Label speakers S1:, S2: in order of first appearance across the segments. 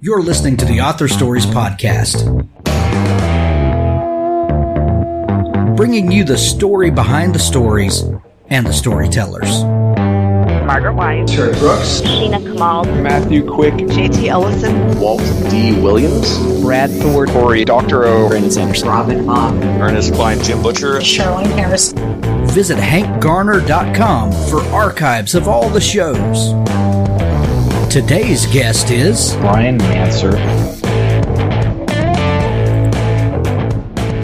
S1: You're listening to the Author Stories Podcast, bringing you the story behind the stories and the storytellers.
S2: Margaret White,
S3: Terry Brooks,
S2: Sheena Kamal,
S3: Matthew Quick,
S2: JT Ellison,
S3: Walt D. Williams,
S4: Brad Thor,
S3: Corey, Dr. O,
S4: Brandon Sanderson,
S2: Robin Mom,
S3: Ernest Klein, Jim Butcher,
S2: Sherwin Harris.
S1: Visit hankgarner.com for archives of all the shows. Today's guest is
S4: Brian Mansur.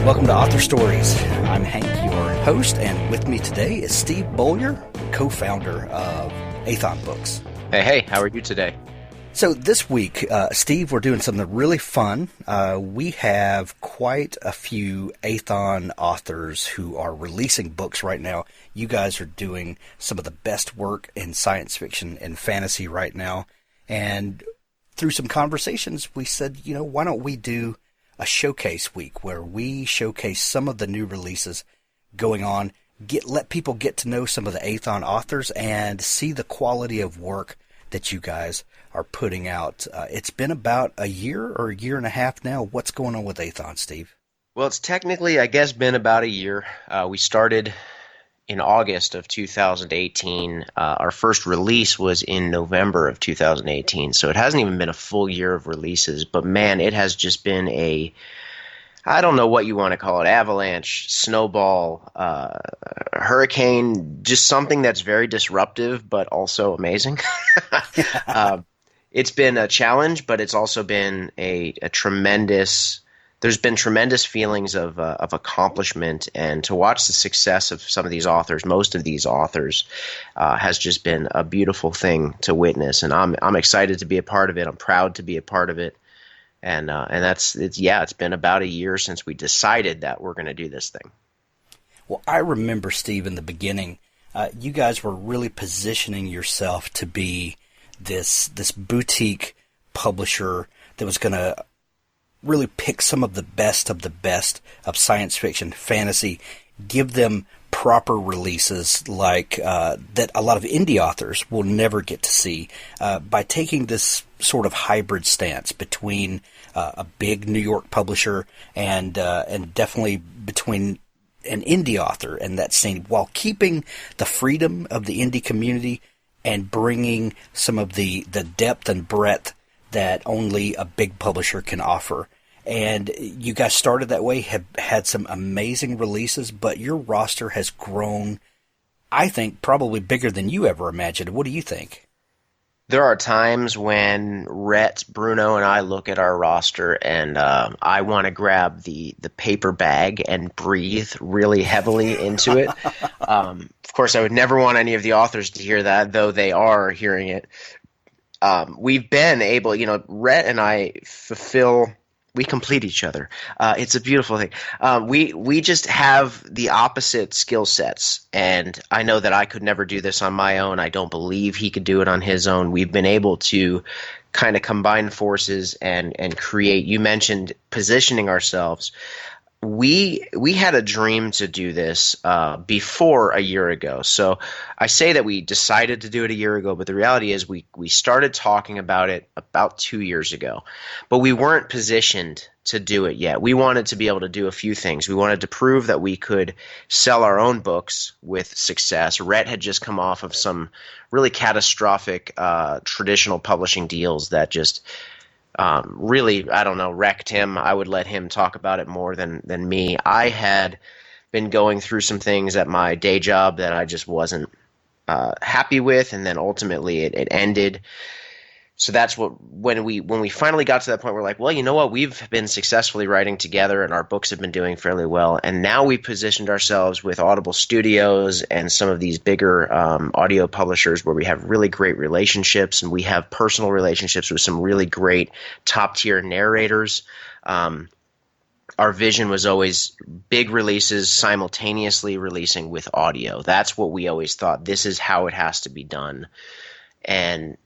S1: Welcome to Author Stories. I'm Hank, your host, and with me today is Steve Beauleau, co-founder of Aethon Books.
S5: Hey, how are you today?
S1: So this week, Steve, we're doing something really fun. We have quite a few Aethon authors who are releasing books right now. You guys are doing some of the best work in science fiction and fantasy right now. And through some conversations, we said, why don't we do a showcase week where we showcase some of the new releases going on, let people get to know some of the Aethon authors and see the quality of work that you guys are putting out. It's been about a year or a year and a half now. What's going on with Aethon, Steve?
S5: Well, it's technically, I guess, been about a year. We started in August of 2018. Our first release was in November of 2018, so it hasn't even been a full year of releases. But man, it has just been I don't know what you want to call it, avalanche, snowball, hurricane, just something that's very disruptive but also amazing. It's been a challenge, but it's also been a tremendous – there's been tremendous feelings of accomplishment, and to watch the success of some of these authors, most of these authors, has just been a beautiful thing to witness, and I'm excited to be a part of it. I'm proud to be a part of it. And it's been about a year since we decided that we're going to do this thing.
S1: Well, I remember, Steve, in the beginning, you guys were really positioning yourself to be this boutique publisher that was going to really pick some of the best of science fiction, fantasy, give them proper releases like that a lot of indie authors will never get to see by taking this sort of hybrid stance between a big New York publisher and definitely between an indie author and that scene, while keeping the freedom of the indie community and bringing some of the depth and breadth that only a big publisher can offer. And you guys started that way, have had some amazing releases, but your roster has grown, I think, probably bigger than you ever imagined. What do you think?
S5: There are times when Rhett, Bruno, and I look at our roster and I want to grab the paper bag and breathe really heavily into it. Of course, I would never want any of the authors to hear that, though they are hearing it. We've been able, Rhett and I we complete each other. It's a beautiful thing. We just have the opposite skill sets, and I know that I could never do this on my own. I don't believe he could do it on his own. We've been able to kind of combine forces and create. You mentioned positioning ourselves. We had a dream to do this before a year ago. So I say that we decided to do it a year ago, but the reality is we started talking about it about 2 years ago. But we weren't positioned to do it yet. We wanted to be able to do a few things. We wanted to prove that we could sell our own books with success. Rhett had just come off of some really catastrophic traditional publishing deals that just really, I don't know, wrecked him. I would let him talk about it more than me. I had been going through some things at my day job that I just wasn't happy with, and then ultimately it ended. So that's when we finally got to that point, we're like, well, you know what? We've been successfully writing together, and our books have been doing fairly well. And now we've positioned ourselves with Audible Studios and some of these bigger audio publishers where we have really great relationships, and we have personal relationships with some really great top-tier narrators. Our vision was always big releases simultaneously releasing with audio. That's what we always thought. This is how it has to be done. And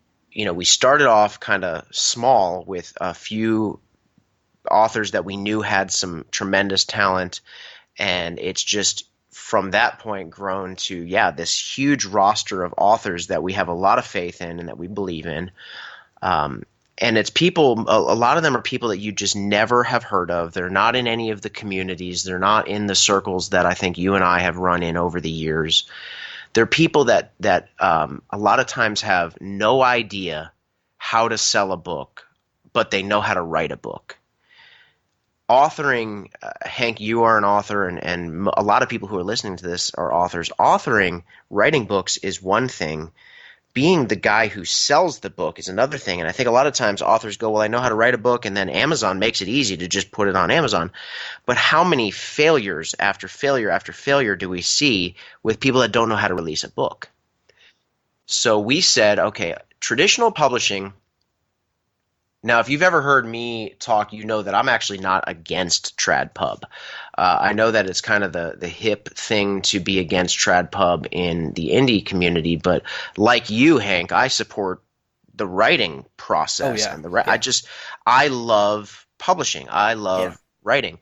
S5: we started off kind of small with a few authors that we knew had some tremendous talent, and it's just from that point grown to, this huge roster of authors that we have a lot of faith in and that we believe in. And it's people, a lot of them are people that you just never have heard of. They're not in any of the communities. They're not in the circles that I think you and I have run in over the years. They're people that a lot of times have no idea how to sell a book, but they know how to write a book. Authoring, Hank, you are an author, and a lot of people who are listening to this are authors. Authoring, writing books is one thing. Being the guy who sells the book is another thing. And I think a lot of times authors go, well, I know how to write a book, and then Amazon makes it easy to just put it on Amazon. But how many failures after failure after failure do we see with people that don't know how to release a book? So we said, okay, traditional publishing. Now, if you've ever heard me talk, you know that I'm actually not against trad pub. I know that it's kind of the hip thing to be against trad pub in the indie community, but like you, Hank, I support the writing process.
S1: Oh, yeah.
S5: And I love publishing. I love writing.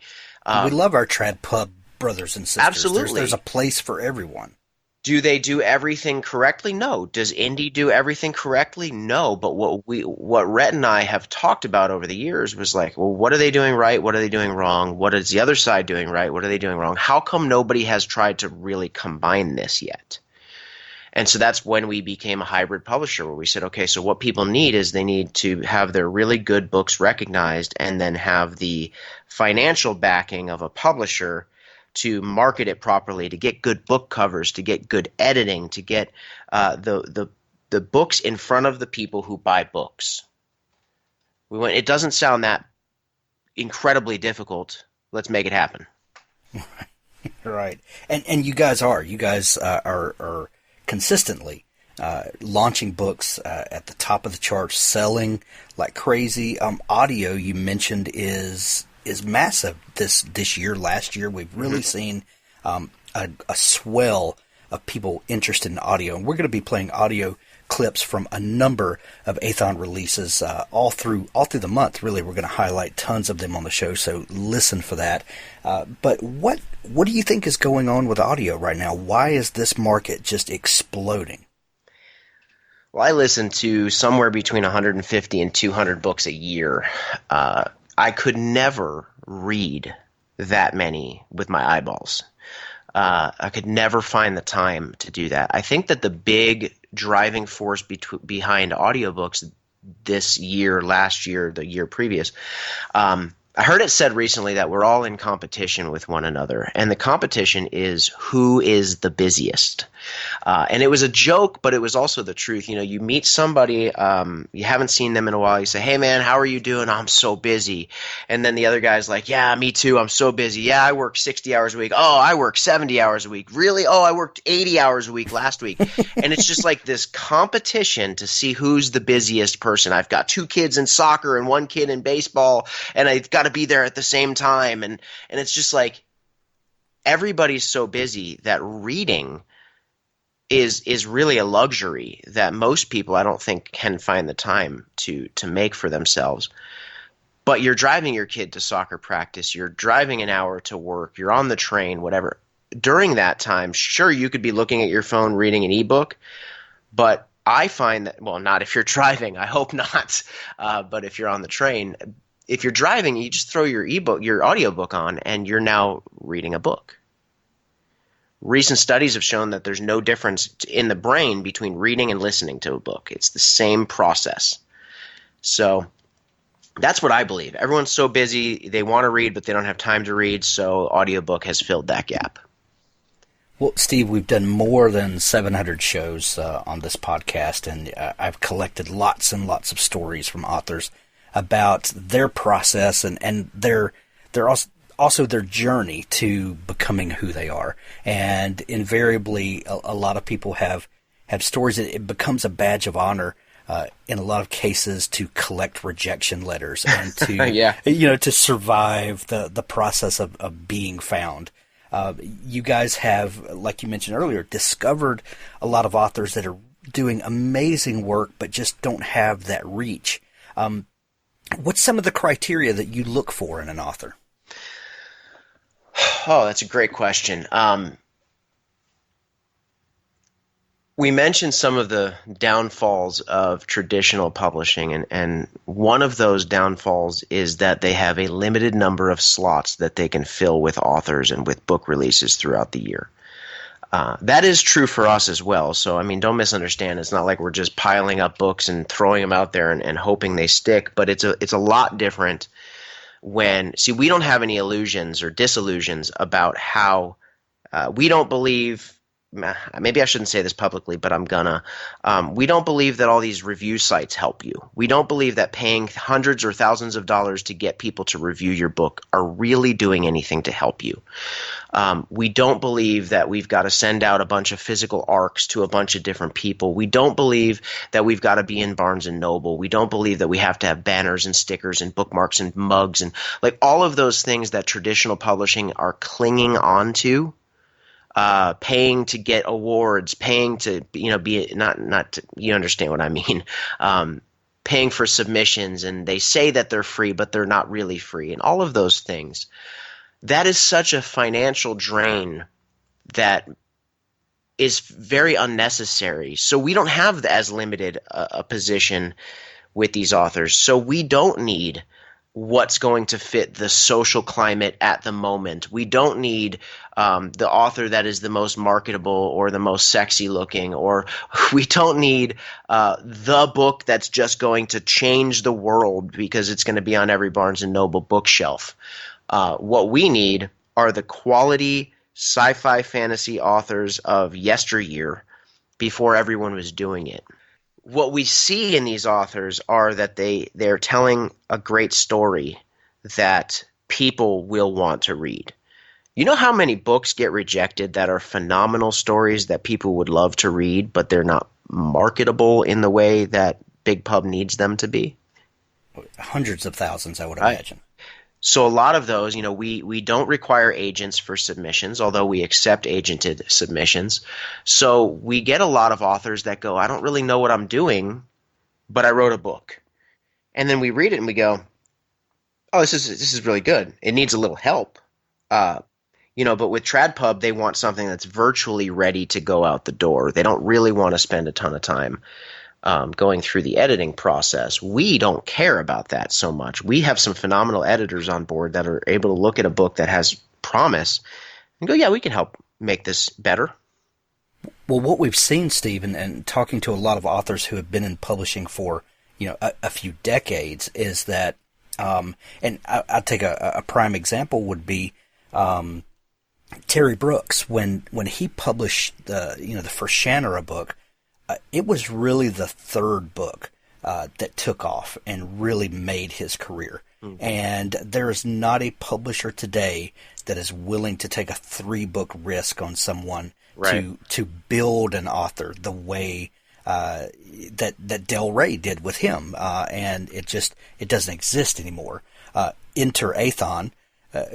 S1: We love our trad pub brothers and sisters.
S5: Absolutely.
S1: There's a place for everyone.
S5: Do they do everything correctly? No. Does indie do everything correctly? No. But what Rhett and I have talked about over the years was like, well, what are they doing right? What are they doing wrong? What is the other side doing right? What are they doing wrong? How come nobody has tried to really combine this yet? And so that's when we became a hybrid publisher, where we said, okay, so what people need is they need to have their really good books recognized and then have the financial backing of a publisher to market it properly, to get good book covers, to get good editing, to get the books in front of the people who buy books. It doesn't sound that incredibly difficult. Let's make it happen.
S1: Right. And you guys are consistently launching books at the top of the charts, selling like crazy. Audio, you mentioned, is massive this year. Last year, we've really seen a swell of people interested in audio, and we're going to be playing audio clips from a number of Aethon releases all through the month. Really, we're going to highlight tons of them on the show, so listen for that. But what do you think is going on with audio right now? Why is this market just exploding?
S5: Well, I listen to somewhere between 150 and 200 books a year. I could never read that many with my eyeballs. I could never find the time to do that. I think that the big driving force behind audiobooks this year, last year, the year previous, I heard it said recently that we're all in competition with one another, and the competition is who is the busiest. And it was a joke, but it was also the truth. You know, you meet somebody, you haven't seen them in a while. You say, hey, man, how are you doing? I'm so busy. And then the other guy's like, yeah, me too. I'm so busy. Yeah, I work 60 hours a week. Oh, I work 70 hours a week. Really? Oh, I worked 80 hours a week last week. And it's just like this competition to see who's the busiest person. I've got 2 kids in soccer and 1 kid in baseball, and I've got to be there at the same time. And it's just like everybody's so busy that reading is really a luxury that most people, I don't think, can find the time to make for themselves. But you're driving your kid to soccer practice, you're driving an hour to work, you're on the train, whatever. During that time, sure, you could be looking at your phone, reading an ebook, but I find that, well, not if you're driving, I hope not, but if you're on the train, if you're driving, you just throw your audiobook on, and you're now reading a book. Recent studies have shown that there's no difference in the brain between reading and listening to a book. It's the same process. So that's what I believe. Everyone's so busy, they want to read, but they don't have time to read, so audiobook has filled that gap.
S1: Well, Steve, we've done more than 700 shows on this podcast, and I've collected lots and lots of stories from authors about their process and their also their journey to becoming who they are. And invariably, a lot of people have stories that it becomes a badge of honor in a lot of cases to collect rejection letters and to to survive the process of being found. You guys have, like you mentioned earlier, discovered a lot of authors that are doing amazing work but just don't have that reach. What's some of the criteria that you look for in an author?
S5: Oh, that's a great question. We mentioned some of the downfalls of traditional publishing, and one of those downfalls is that they have a limited number of slots that they can fill with authors and with book releases throughout the year. That is true for us as well. So, I mean, don't misunderstand. It's not like we're just piling up books and throwing them out there and hoping they stick, but it's a lot different we don't have any illusions or disillusions about how we don't believe. Maybe I shouldn't say this publicly, but I'm gonna. We don't believe that all these review sites help you. We don't believe that paying hundreds or thousands of dollars to get people to review your book are really doing anything to help you. We don't believe that we've got to send out a bunch of physical arcs to a bunch of different people. We don't believe that we've got to be in Barnes & Noble. We don't believe that we have to have banners and stickers and bookmarks and mugs and like all of those things that traditional publishing are clinging on to. Paying to get awards, paying to be not to, you understand what I mean. Paying for submissions, and they say that they're free, but they're not really free, and all of those things. That is such a financial drain that is very unnecessary. So we don't have as limited a position with these authors. So we don't need what's going to fit the social climate at the moment. We don't need the author that is the most marketable or the most sexy looking, or we don't need the book that's just going to change the world because it's going to be on every Barnes & Noble bookshelf. What we need are the quality sci-fi fantasy authors of yesteryear before everyone was doing it. What we see in these authors are that they're telling a great story that people will want to read. You know how many books get rejected that are phenomenal stories that people would love to read, but they're not marketable in the way that Big Pub needs them to be?
S1: Hundreds of thousands, I would imagine.
S5: So a lot of those, we don't require agents for submissions, although we accept agented submissions. So we get a lot of authors that go, I don't really know what I'm doing, but I wrote a book. And then we read it and we go, oh, this is really good. It needs a little help. But with TradPub, they want something that's virtually ready to go out the door. They don't really want to spend a ton of time going through the editing process. We don't care about that so much. We have some phenomenal editors on board that are able to look at a book that has promise and go, yeah, we can help make this better.
S1: Well, what we've seen, Steve, and talking to a lot of authors who have been in publishing for a few decades, is that, and I'll take a prime example would be Terry Brooks when he published the first Shannara book. It was really the third book that took off and really made his career. Mm-hmm. And there is not a publisher today that is willing to take a 3-book risk on someone to build an author the way that Del Rey did with him. And it doesn't exist anymore. Enter Aethon,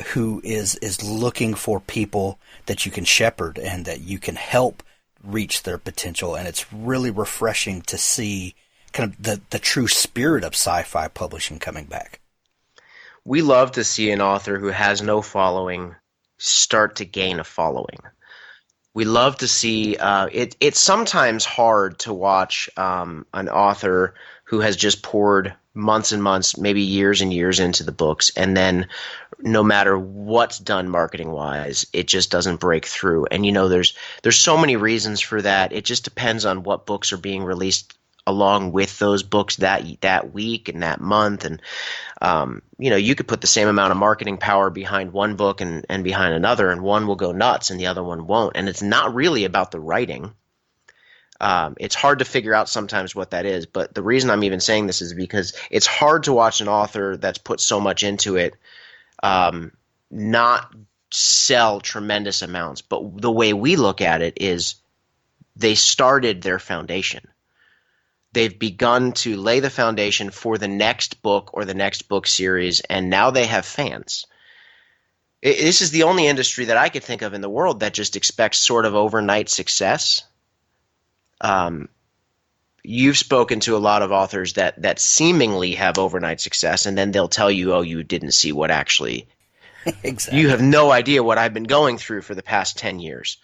S1: who is looking for people that you can shepherd and that you can help reach their potential, and it's really refreshing to see kind of the true spirit of sci-fi publishing coming back.
S5: We love to see an author who has no following start to gain a following. We love to see it's sometimes hard to watch an author who has just poured months and months, maybe years and years into the books, and then no matter what's done marketing-wise, it just doesn't break through. And there's so many reasons for that. It just depends on what books are being released along with those books that week and that month. And you could put the same amount of marketing power behind one book and behind another, and one will go nuts and the other one won't. And it's not really about the writing. It's hard to figure out sometimes what that is, but the reason I'm even saying this is because it's hard to watch an author that's put so much into it not sell tremendous amounts. But the way we look at it is they started their foundation. They've begun to lay the foundation for the next book or the next book series, and now they have fans. This is the only industry that I could think of in the world that just expects sort of overnight success. You've spoken to a lot of authors that seemingly have overnight success, and then they'll tell you, oh, you didn't see what actually –
S1: exactly.
S5: You have no idea what I've been going through for the past 10 years.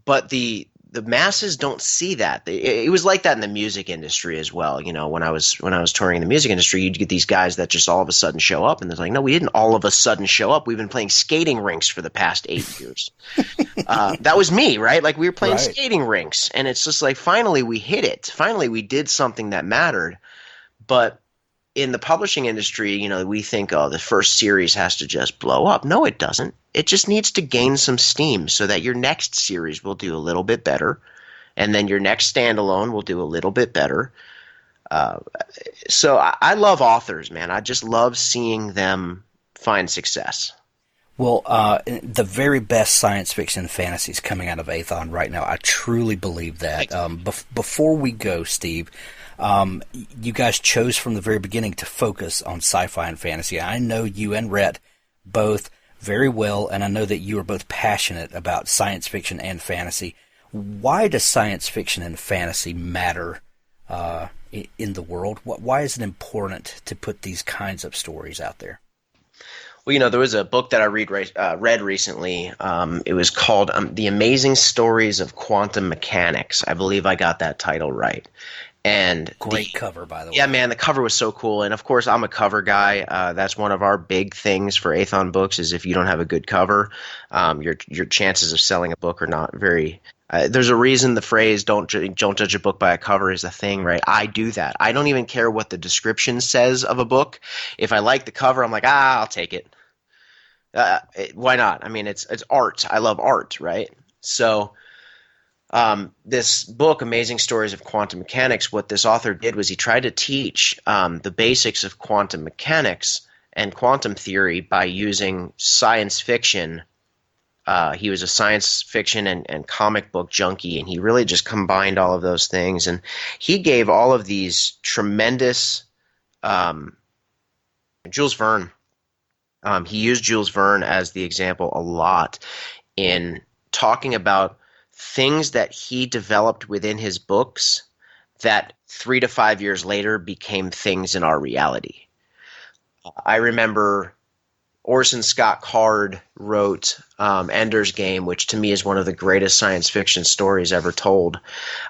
S5: But the the masses don't see that. It was like that in the music industry as well. You know, when I was touring in the music industry, you'd get these guys that just all of a sudden show up, and they're like, "No, we didn't all of a sudden show up. We've been playing skating rinks for the past 8 years." That was me, right? Like we were playing skating rinks, and it's just like finally we hit it. Finally, we did something that mattered. But in the publishing industry, you know, we think, oh, the first series has to just blow up. No, it doesn't. It just needs to gain some steam so that your next series will do a little bit better, and then your next standalone will do a little bit better. So I love authors, man. I just love seeing them find success.
S1: Well, the very best science fiction and fantasy is coming out of Aethon right now. I truly believe that. Before we go, Steve, you guys chose from the very beginning to focus on sci-fi and fantasy. I know you and Rhett both very well, and I know that you are both passionate about science fiction and fantasy. Why does science fiction and fantasy matter in the world? Why is it important to put these kinds of stories out there?
S5: Well, you know, there was a book that I read recently. It was called The Amazing Stories of Quantum Mechanics. I believe I got that title right. And
S1: great cover, by the way.
S5: Yeah, man, the cover was so cool. And of course, I'm a cover guy. That's one of our big things for Aethon Books is if you don't have a good cover, your chances of selling a book are not very. There's a reason the phrase "don't judge a book by a cover" is a thing, right? I do that. I don't even care what the description says of a book. If I like the cover, I'm like, I'll take it. Why not? I mean, it's art. I love art, right? So. This book, Amazing Stories of Quantum Mechanics, what this author did was he tried to teach the basics of quantum mechanics and quantum theory by using science fiction. He was a science fiction and comic book junkie, and he really just combined all of those things. And he gave all of these tremendous Jules Verne. He used Jules Verne as the example a lot in talking about things that he developed within his books that 3 to 5 years later became things in our reality. I remember Orson Scott Card wrote Ender's Game, which to me is one of the greatest science fiction stories ever told.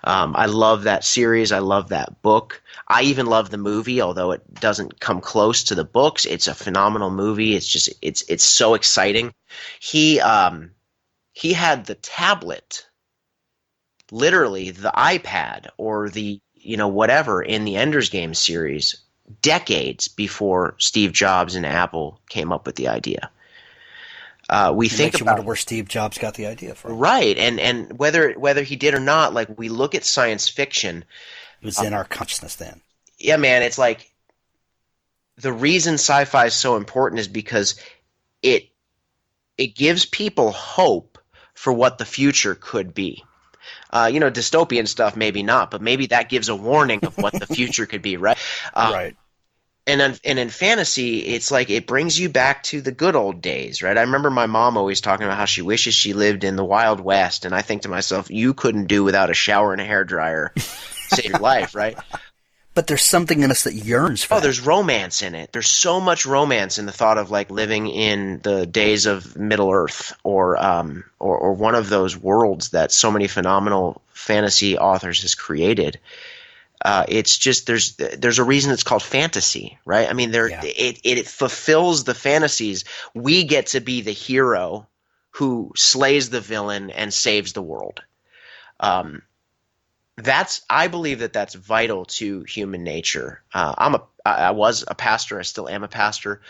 S5: I love that series. I love that book. I even love the movie, although it doesn't come close to the books. It's a phenomenal movie. It's just it's so exciting. He had the tablet, literally the iPad or the whatever in the Ender's Game series decades before Steve Jobs and Apple came up with the idea. We think about
S1: where Steve Jobs got the idea from,
S5: right? And whether he did or not, like we look at science fiction,
S1: it was in our consciousness then.
S5: Yeah, man, it's like the reason sci-fi is so important is because it gives people hope for what the future could be. Dystopian stuff, maybe not, but maybe that gives a warning of what the future could be, right?
S1: Right.
S5: And in fantasy, it's like it brings you back to the good old days, right? I remember my mom always talking about how she wishes she lived in the Wild West, and I think to myself, you couldn't do without a shower and a hairdryer save your life, right?
S1: But there's something in us that yearns for that.
S5: There's romance in it. There's so much romance in the thought of like living in the days of Middle Earth or one of those worlds that so many phenomenal fantasy authors has created. It's just there's a reason it's called fantasy, right? I mean, it fulfills the fantasies. We get to be the hero who slays the villain and saves the world. I believe that's vital to human nature. I was a pastor. I still am a pastor.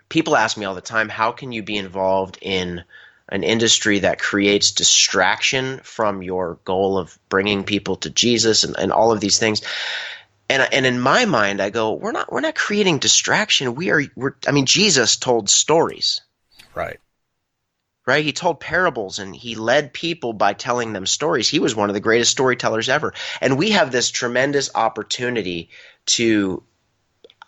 S5: People ask me all the time, how can you be involved in an industry that creates distraction from your goal of bringing people to Jesus and all of these things? And in my mind, I go, we're not creating distraction. Jesus told stories.
S1: Right.
S5: Right? He told parables and he led people by telling them stories. He was one of the greatest storytellers ever. And we have this tremendous opportunity to,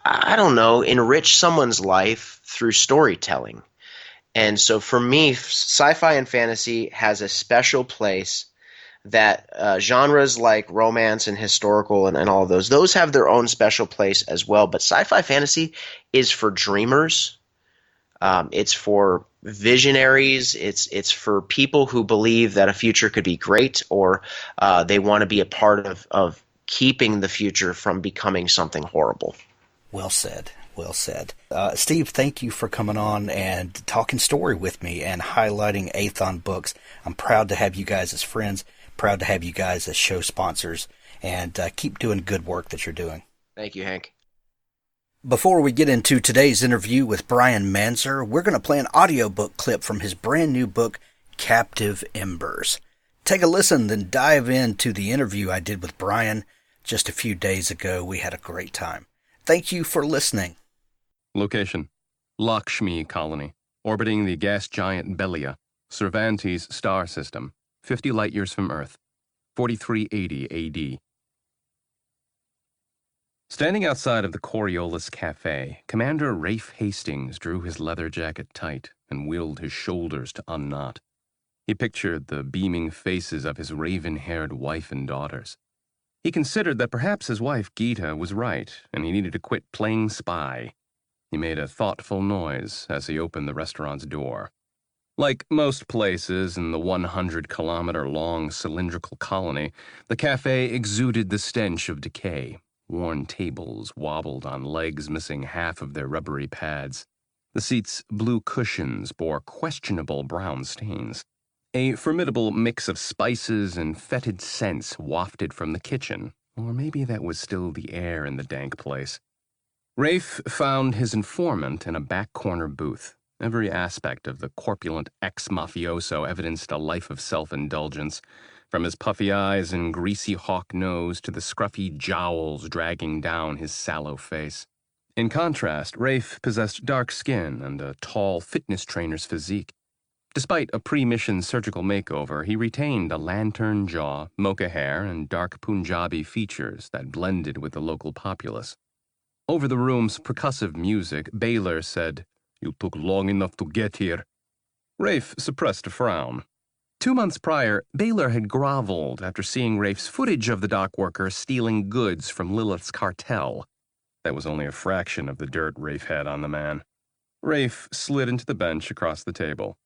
S5: enrich someone's life through storytelling. And so for me, sci-fi and fantasy has a special place that genres like romance and historical and all of those have their own special place as well. But sci-fi fantasy is for dreamers. It's for visionaries. It's for people who believe that a future could be great, or they want to be a part of keeping the future from becoming something horrible.
S1: Well said. Well said. Steve, thank you for coming on and talking story with me and highlighting Aethon Books. I'm proud to have you guys as friends, proud to have you guys as show sponsors, and keep doing good work that you're doing.
S5: Thank you, Hank.
S1: Before we get into today's interview with Brian Mansur, we're going to play an audiobook clip from his brand new book, Captive Embers. Take a listen, then dive into the interview I did with Brian just a few days ago. We had a great time. Thank you for listening.
S4: Location: Lakshmi colony, orbiting the gas giant Belia, Cervantes star system, 50 light-years from Earth, 4380 AD. Standing outside of the Coriolis Cafe, Commander Rafe Hastings drew his leather jacket tight and wheeled his shoulders to unknot. He pictured the beaming faces of his raven-haired wife and daughters. He considered that perhaps his wife Gita was right, and he needed to quit playing spy. He made a thoughtful noise as he opened the restaurant's door. Like most places in the 100-kilometer-long cylindrical colony, the cafe exuded the stench of decay. Worn tables wobbled on legs missing half of their rubbery pads. The seats' blue cushions bore questionable brown stains. A formidable mix of spices and fetid scents wafted from the kitchen, or maybe that was still the air in the dank place. Rafe found his informant in a back corner booth. Every aspect of the corpulent ex-mafioso evidenced a life of self-indulgence, from his puffy eyes and greasy hawk nose to the scruffy jowls dragging down his sallow face. In contrast, Rafe possessed dark skin and a tall fitness trainer's physique. Despite a pre-mission surgical makeover, he retained a lantern jaw, mocha hair, and dark Punjabi features that blended with the local populace. Over the room's percussive music, Baylor said, "You took long enough to get here." Rafe suppressed a frown. 2 months prior, Baylor had groveled after seeing Rafe's footage of the dock worker stealing goods from Lilith's cartel. That was only a fraction of the dirt Rafe had on the man. Rafe slid into the bench across the table.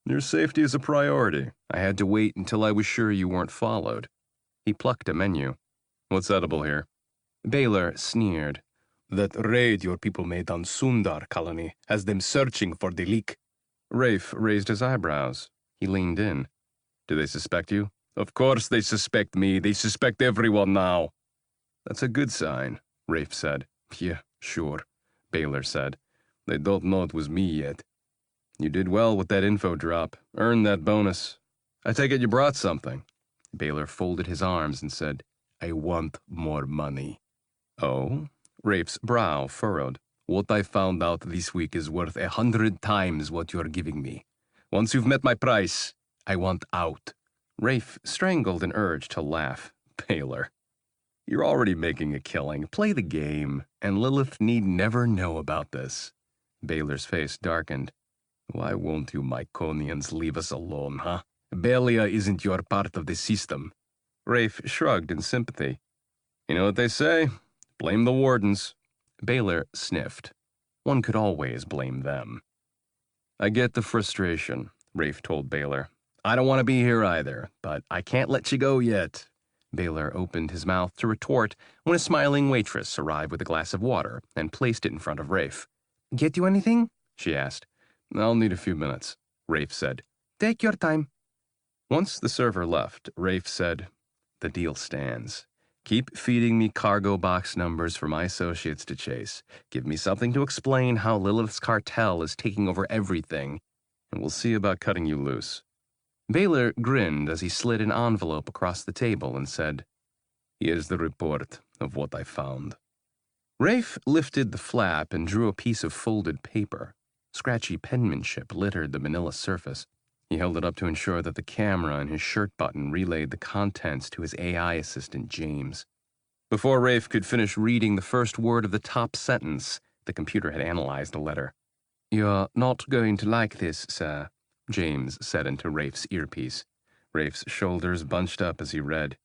S4: "Your safety is a priority. I had to wait until I was sure you weren't followed." He plucked a menu. "What's edible here?" Baylor sneered. "That raid your people made on Sundar colony has them searching for the leak." Rafe raised his eyebrows. He leaned in. "Do they suspect you?" "Of course they suspect me. They suspect everyone now." "That's a good sign," Rafe said. "Yeah, sure," Baylor said. "They don't know it was me yet." "You did well with that info drop. Earned that bonus. I take it you brought something." Baylor folded his arms and said, "I want more money." "Oh?" Rafe's brow furrowed. "What I found out this week is worth 100 times what you're giving me. Once you've met my price, I want out." Rafe strangled an urge to laugh. "Baylor, you're already making a killing. Play the game, and Lilith need never know about this." Baylor's face darkened. "Why won't you Mykonians leave us alone, huh? Belia isn't your part of the system." Rafe shrugged in sympathy. "You know what they say? Blame the Wardens." Baylor sniffed. One could always blame them. "I get the frustration," Rafe told Baylor. "I don't want to be here either, but I can't let you go yet." Baylor opened his mouth to retort when a smiling waitress arrived with a glass of water and placed it in front of Rafe. "Get you anything?" she asked. "I'll need a few minutes," Rafe said. "Take your time." Once the server left, Rafe said, "The deal stands. Keep feeding me cargo box numbers for my associates to chase. Give me something to explain how Lilith's cartel is taking over everything, and we'll see about cutting you loose." Baylor grinned as he slid an envelope across the table and said, "Here's the report of what I found." Rafe lifted the flap and drew a piece of folded paper. Scratchy penmanship littered the manila surface. He held it up to ensure that the camera in his shirt button relayed the contents to his AI assistant, James. Before Rafe could finish reading the first word of the top sentence, the computer had analyzed the letter. "You're not going to like this, sir," James said into Rafe's earpiece. Rafe's shoulders bunched up as he read.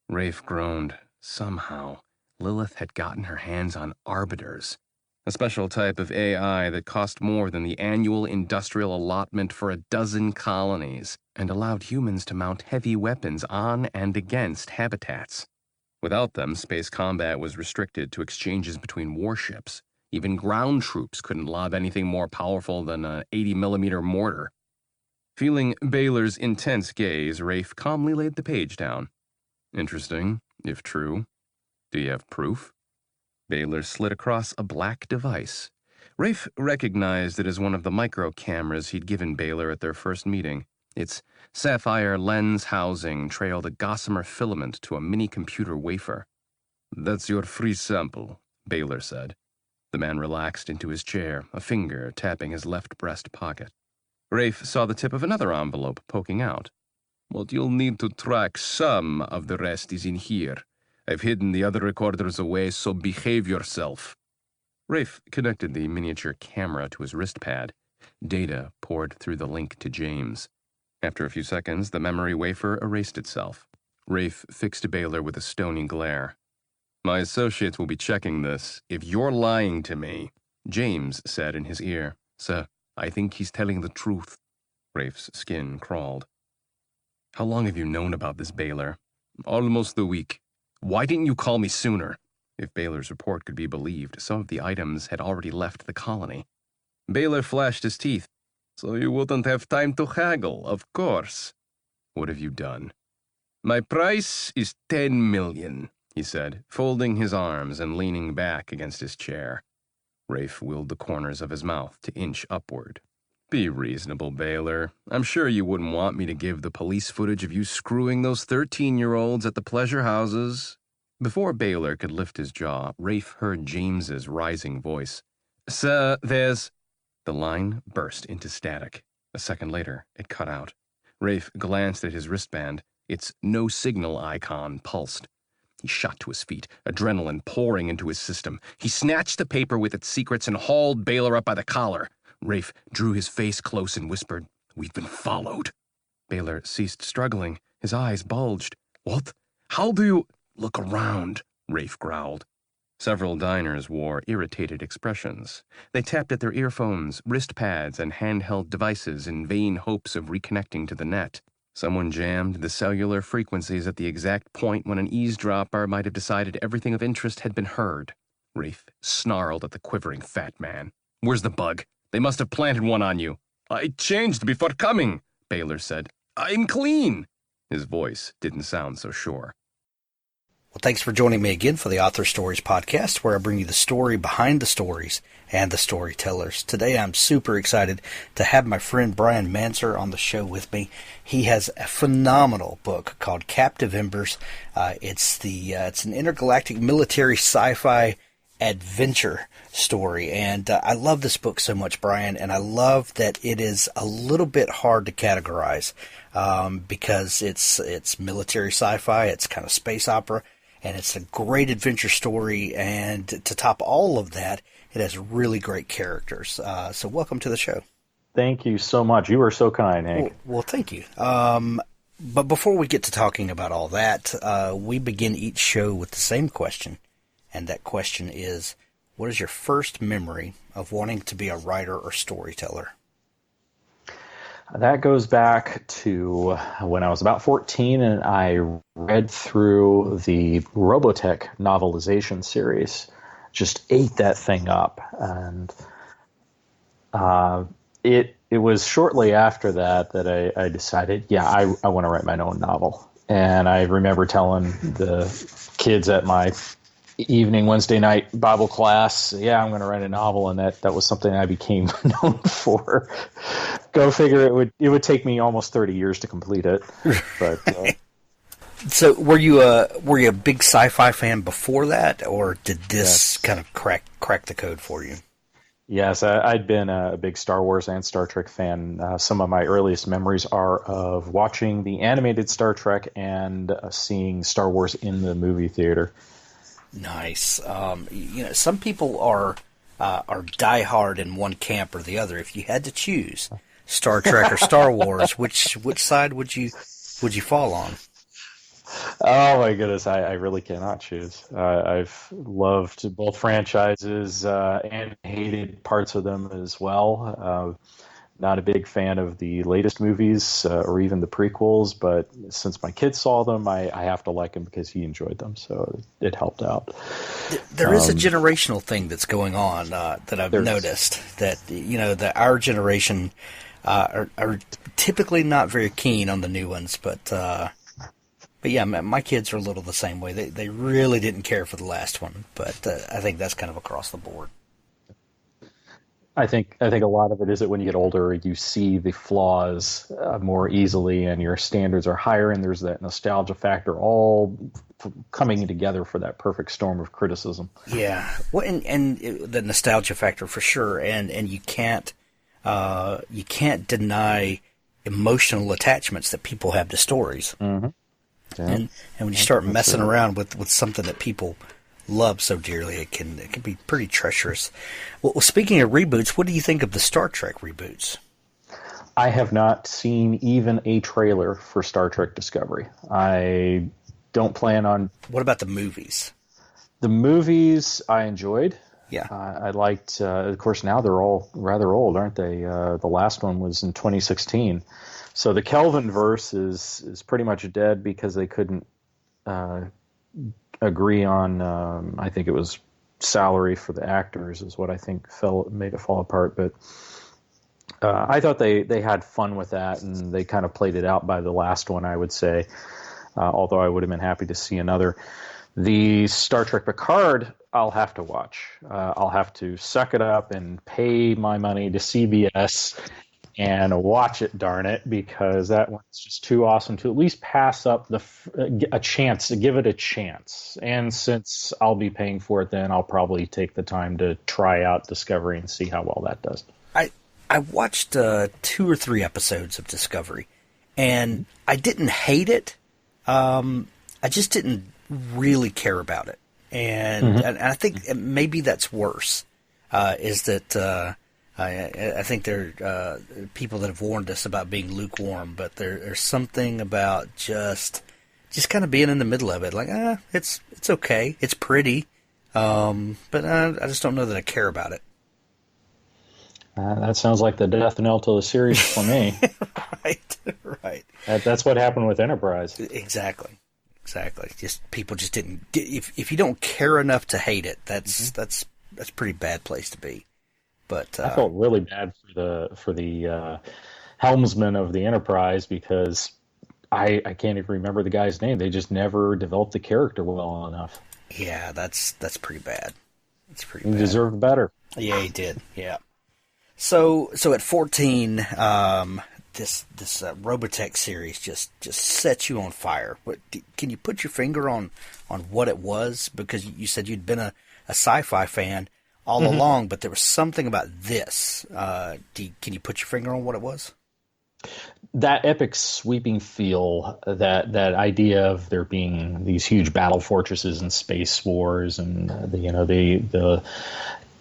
S4: Rafe groaned. Somehow, Lilith had gotten her hands on arbiters. a special type of AI that cost more than the annual industrial allotment for a dozen colonies and allowed humans to mount heavy weapons on and against habitats. Without them, space combat was restricted to exchanges between warships. Even ground troops couldn't lob anything more powerful than an 80mm mortar. Feeling Baylor's intense gaze, Rafe calmly laid the page down. Interesting, if true. Do you have proof? Baylor slid across a black device. Rafe recognized it as one of the micro cameras he'd given Baylor at their first meeting. Its sapphire lens housing trailed a gossamer filament to a mini-computer wafer. "That's your free sample," Baylor said. The man relaxed into his chair, a finger tapping his left breast pocket. Rafe saw the tip of another envelope poking out. "What you'll need to track some of the rest is in here. I've hidden the other recorders away, so behave yourself." Rafe connected the miniature camera to his wrist pad. Data poured through the link to James. After a few seconds, the memory wafer erased itself. Rafe fixed Baylor with a stony glare. "My associates will be checking this. If you're lying to me," James said in his ear. "Sir, I think he's telling the truth." Rafe's skin crawled. "How long have you known about this, Baylor?" "Almost a week." "Why didn't you call me sooner?" If Baylor's report could be believed, some of the items had already left the colony. Baylor flashed his teeth. "So you wouldn't have time to haggle, of course." "What have you done?" "My price is 10 million, he said, folding his arms and leaning back against his chair. Rafe willed the corners of his mouth to inch upward. "Be reasonable, Baylor. I'm sure you wouldn't want me to give the police footage of you screwing those 13-year-olds at the pleasure houses." Before Baylor could lift his jaw, Rafe heard James's rising voice. "Sir, there's—" The line burst into static. A second later, it cut out. Rafe glanced at his wristband. Its no-signal icon pulsed. He shot to his feet, adrenaline pouring into his system. He snatched the paper with its secrets and hauled Baylor up by the collar. Rafe drew his face close and whispered, "We've been followed." Baylor ceased struggling. His eyes bulged. "What? How do you—" "Look around," Rafe growled. Several diners wore irritated expressions. They tapped at their earphones, wrist pads, and handheld devices in vain hopes of reconnecting to the net. Someone jammed the cellular frequencies at the exact point when an eavesdropper might have decided everything of interest had been heard. Rafe snarled at the quivering fat man. "Where's the bug? They must have planted one on you." "I changed before coming," Baylor said. "I'm clean." His voice didn't sound so sure.
S1: Well, thanks for joining me again for the Author Stories podcast, where I bring you the story behind the stories and the storytellers. Today, I'm super excited to have my friend Brian Mansur on the show with me. He has a phenomenal book called Captive Embers. It's an intergalactic military sci-fi adventure story, and I love this book so much, Brian, and I love that it is a little bit hard to categorize because it's military sci-fi, it's kind of space opera, and it's a great adventure story, and to top all of that, it has really great characters. So welcome to the show.
S6: Thank you so much. You are so kind, Hank.
S1: Well, thank you. But before we get to talking about all that, we begin each show with the same question. And that question is, what is your first memory of wanting to be a writer or storyteller?
S6: That goes back to when I was about 14 and I read through the Robotech novelization series. Just ate that thing up. And it was shortly after that I decided, I want to write my own novel. And I remember telling the kids at my evening Wednesday night Bible class, I'm going to write a novel, and that was something I became known for. Go figure, it would take me almost 30 years to complete it. But
S1: so were you a big sci-fi fan before that, or did this kind of crack the code for you?
S6: Yes, I'd been a big Star Wars and Star Trek fan. Some of my earliest memories are of watching the animated Star Trek and seeing Star Wars in the movie theater.
S1: Nice. Some people are diehard in one camp or the other. If you had to choose Star Trek or Star Wars, which side would you fall on?
S6: Oh my goodness, I really cannot choose. I've loved both franchises and hated parts of them as well. Not a big fan of the latest movies or even the prequels, but since my kids saw them, I have to like them because he enjoyed them, so it helped out.
S1: There is a generational thing that's going on that I've noticed, that that our generation are typically not very keen on the new ones, but yeah, my kids are a little the same way. They really didn't care for the last one, but I think that's kind of across the board.
S6: I think a lot of it is that when you get older, you see the flaws more easily, and your standards are higher, and there's that nostalgia factor all coming together for that perfect storm of criticism.
S1: Yeah, well, and the nostalgia factor for sure, and you can't deny emotional attachments that people have to stories.
S6: Mm-hmm. Yeah.
S1: And when you start messing around with something that people love so dearly, it can be pretty treacherous. Well, speaking of reboots, what do you think of the Star Trek reboots?
S6: I have not seen even a trailer for Star Trek Discovery. I don't plan on...
S1: What about the movies?
S6: The movies I enjoyed.
S1: Yeah.
S6: I liked, of course, now they're all rather old, aren't they? The last one was in 2016. So the Kelvin verse is pretty much dead because they couldn't agree on, I think it was salary for the actors is what I think made it fall apart. But I thought they had fun with that, and they kind of played it out by the last one, I would say, although I would have been happy to see another. The Star Trek Picard, I'll have to watch. I'll have to suck it up and pay my money to CBS and watch it, darn it, because that one's just too awesome to at least pass up a chance, to give it a chance. And since I'll be paying for it, then I'll probably take the time to try out Discovery and see how well that does.
S1: I watched 2 or 3 episodes of Discovery, and I didn't hate it. I just didn't really care about it. And I think maybe that's worse, is that... I think there are people that have warned us about being lukewarm, but there's something about just kind of being in the middle of it. Like, it's okay, it's pretty, but I just don't know that I care about it.
S6: That sounds like the death knell to the series for me.
S1: Right.
S6: That's what happened with Enterprise.
S1: Exactly. Just people just didn't. If you don't care enough to hate it, that's a pretty bad place to be. But
S6: I felt really bad for the helmsman of the Enterprise, because I can't even remember the guy's name. They just never developed the character well enough.
S1: Yeah, that's pretty bad. That's pretty
S6: He
S1: bad.
S6: deserved better.
S1: Yeah, he did. Yeah. So at 14, this Robotech series just set you on fire. Can you put your finger on what it was? Because you said you'd been a sci-fi fan all along, but there was something about this. Can you put your finger on what it was?
S6: That epic sweeping feel, that idea of there being these huge battle fortresses and space wars, and the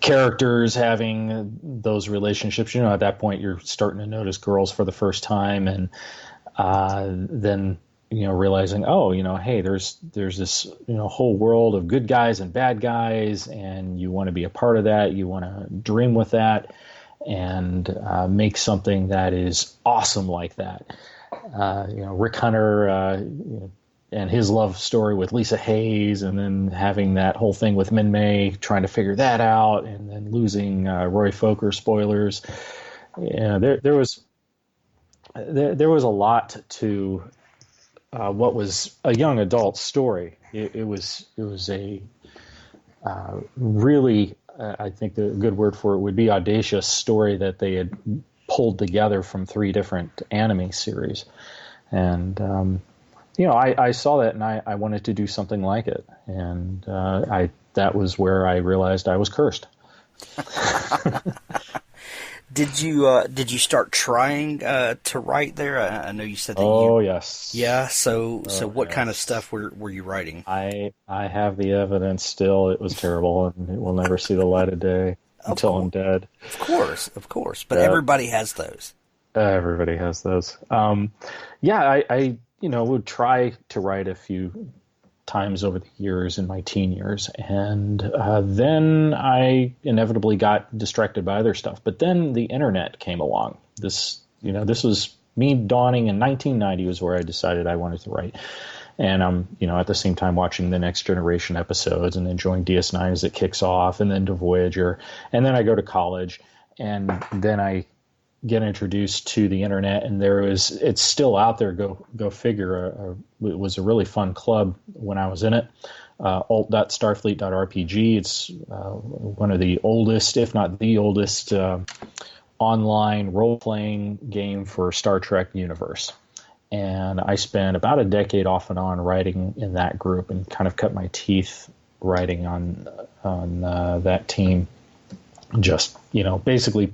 S6: characters having those relationships. At that point you're starting to notice girls for the first time, and then realizing, hey, there's this whole world of good guys and bad guys, and you want to be a part of that. You want to dream with that, and make something that is awesome like that. Rick Hunter and his love story with Lisa Hayes, and then having that whole thing with Min May, trying to figure that out, and then losing Roy Fokker. Spoilers. There was a lot to what was a young adult story. It was a really, I think the good word for it would be audacious story that they had pulled together from 3 different anime series. And, I saw that, and I wanted to do something like it. And that was where I realized I was cursed.
S1: Did you start trying to write there? I know you said that.
S6: Oh, yes.
S1: Yeah. So what kind of stuff were you writing?
S6: I have the evidence still. It was terrible, and it will never see the light of day until I'm dead.
S1: Of course. But everybody has those.
S6: Everybody has those. I would try to write a few times over the years in my teen years, and then I inevitably got distracted by other stuff. But then the internet came along. This was me dawning in 1990 was where I decided I wanted to write. And I'm, at the same time watching the Next Generation episodes and enjoying DS9 as it kicks off, and then to Voyager. And then I go to college, and then I get introduced to the internet, and it's still out there. Go figure. It was a really fun club when I was in it. alt.starfleet.rpg. It's one of the oldest, if not the oldest, online role-playing game for Star Trek universe. And I spent about a decade off and on writing in that group, and kind of cut my teeth writing on that team. Just, basically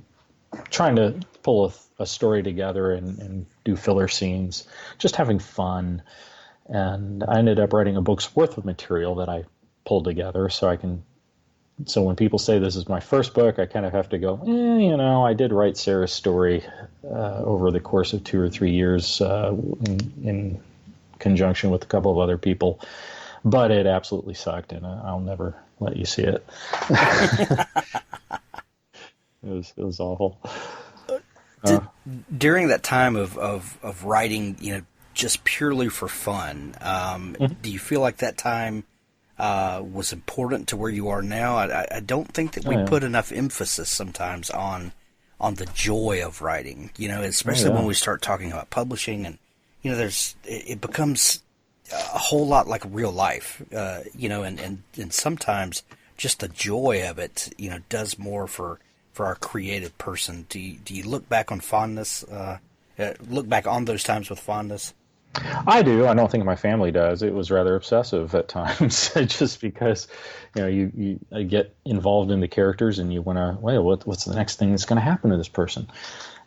S6: trying to pull a story together and do filler scenes, just having fun. And I ended up writing a book's worth of material that I pulled together so when people say this is my first book, I kind of have to go, I did write Sarah's story over the course of 2 or 3 years in conjunction with a couple of other people, but it absolutely sucked, and I'll never let you see it. It was awful.
S1: During that time of writing, just purely for fun, do you feel like that time was important to where you are now? I don't think that we put enough emphasis sometimes on the joy of writing, especially when we start talking about publishing, and it becomes a whole lot like real life, and sometimes just the joy of it, does more for our creative person. Do you look back on fondness? Look back on those times with fondness?
S6: I do. I don't think my family does. It was rather obsessive at times, just because, you get involved in the characters, and you want to, what's the next thing that's going to happen to this person,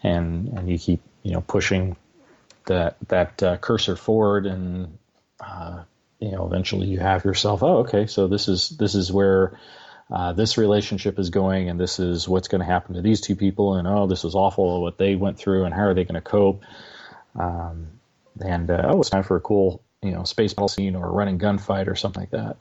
S6: and you keep, pushing that cursor forward, and eventually you have yourself, so this is where this relationship is going, and this is what's going to happen to these two people, and this is awful what they went through, and how are they going to cope. It's time for a cool, space battle scene or a running gunfight or something like that.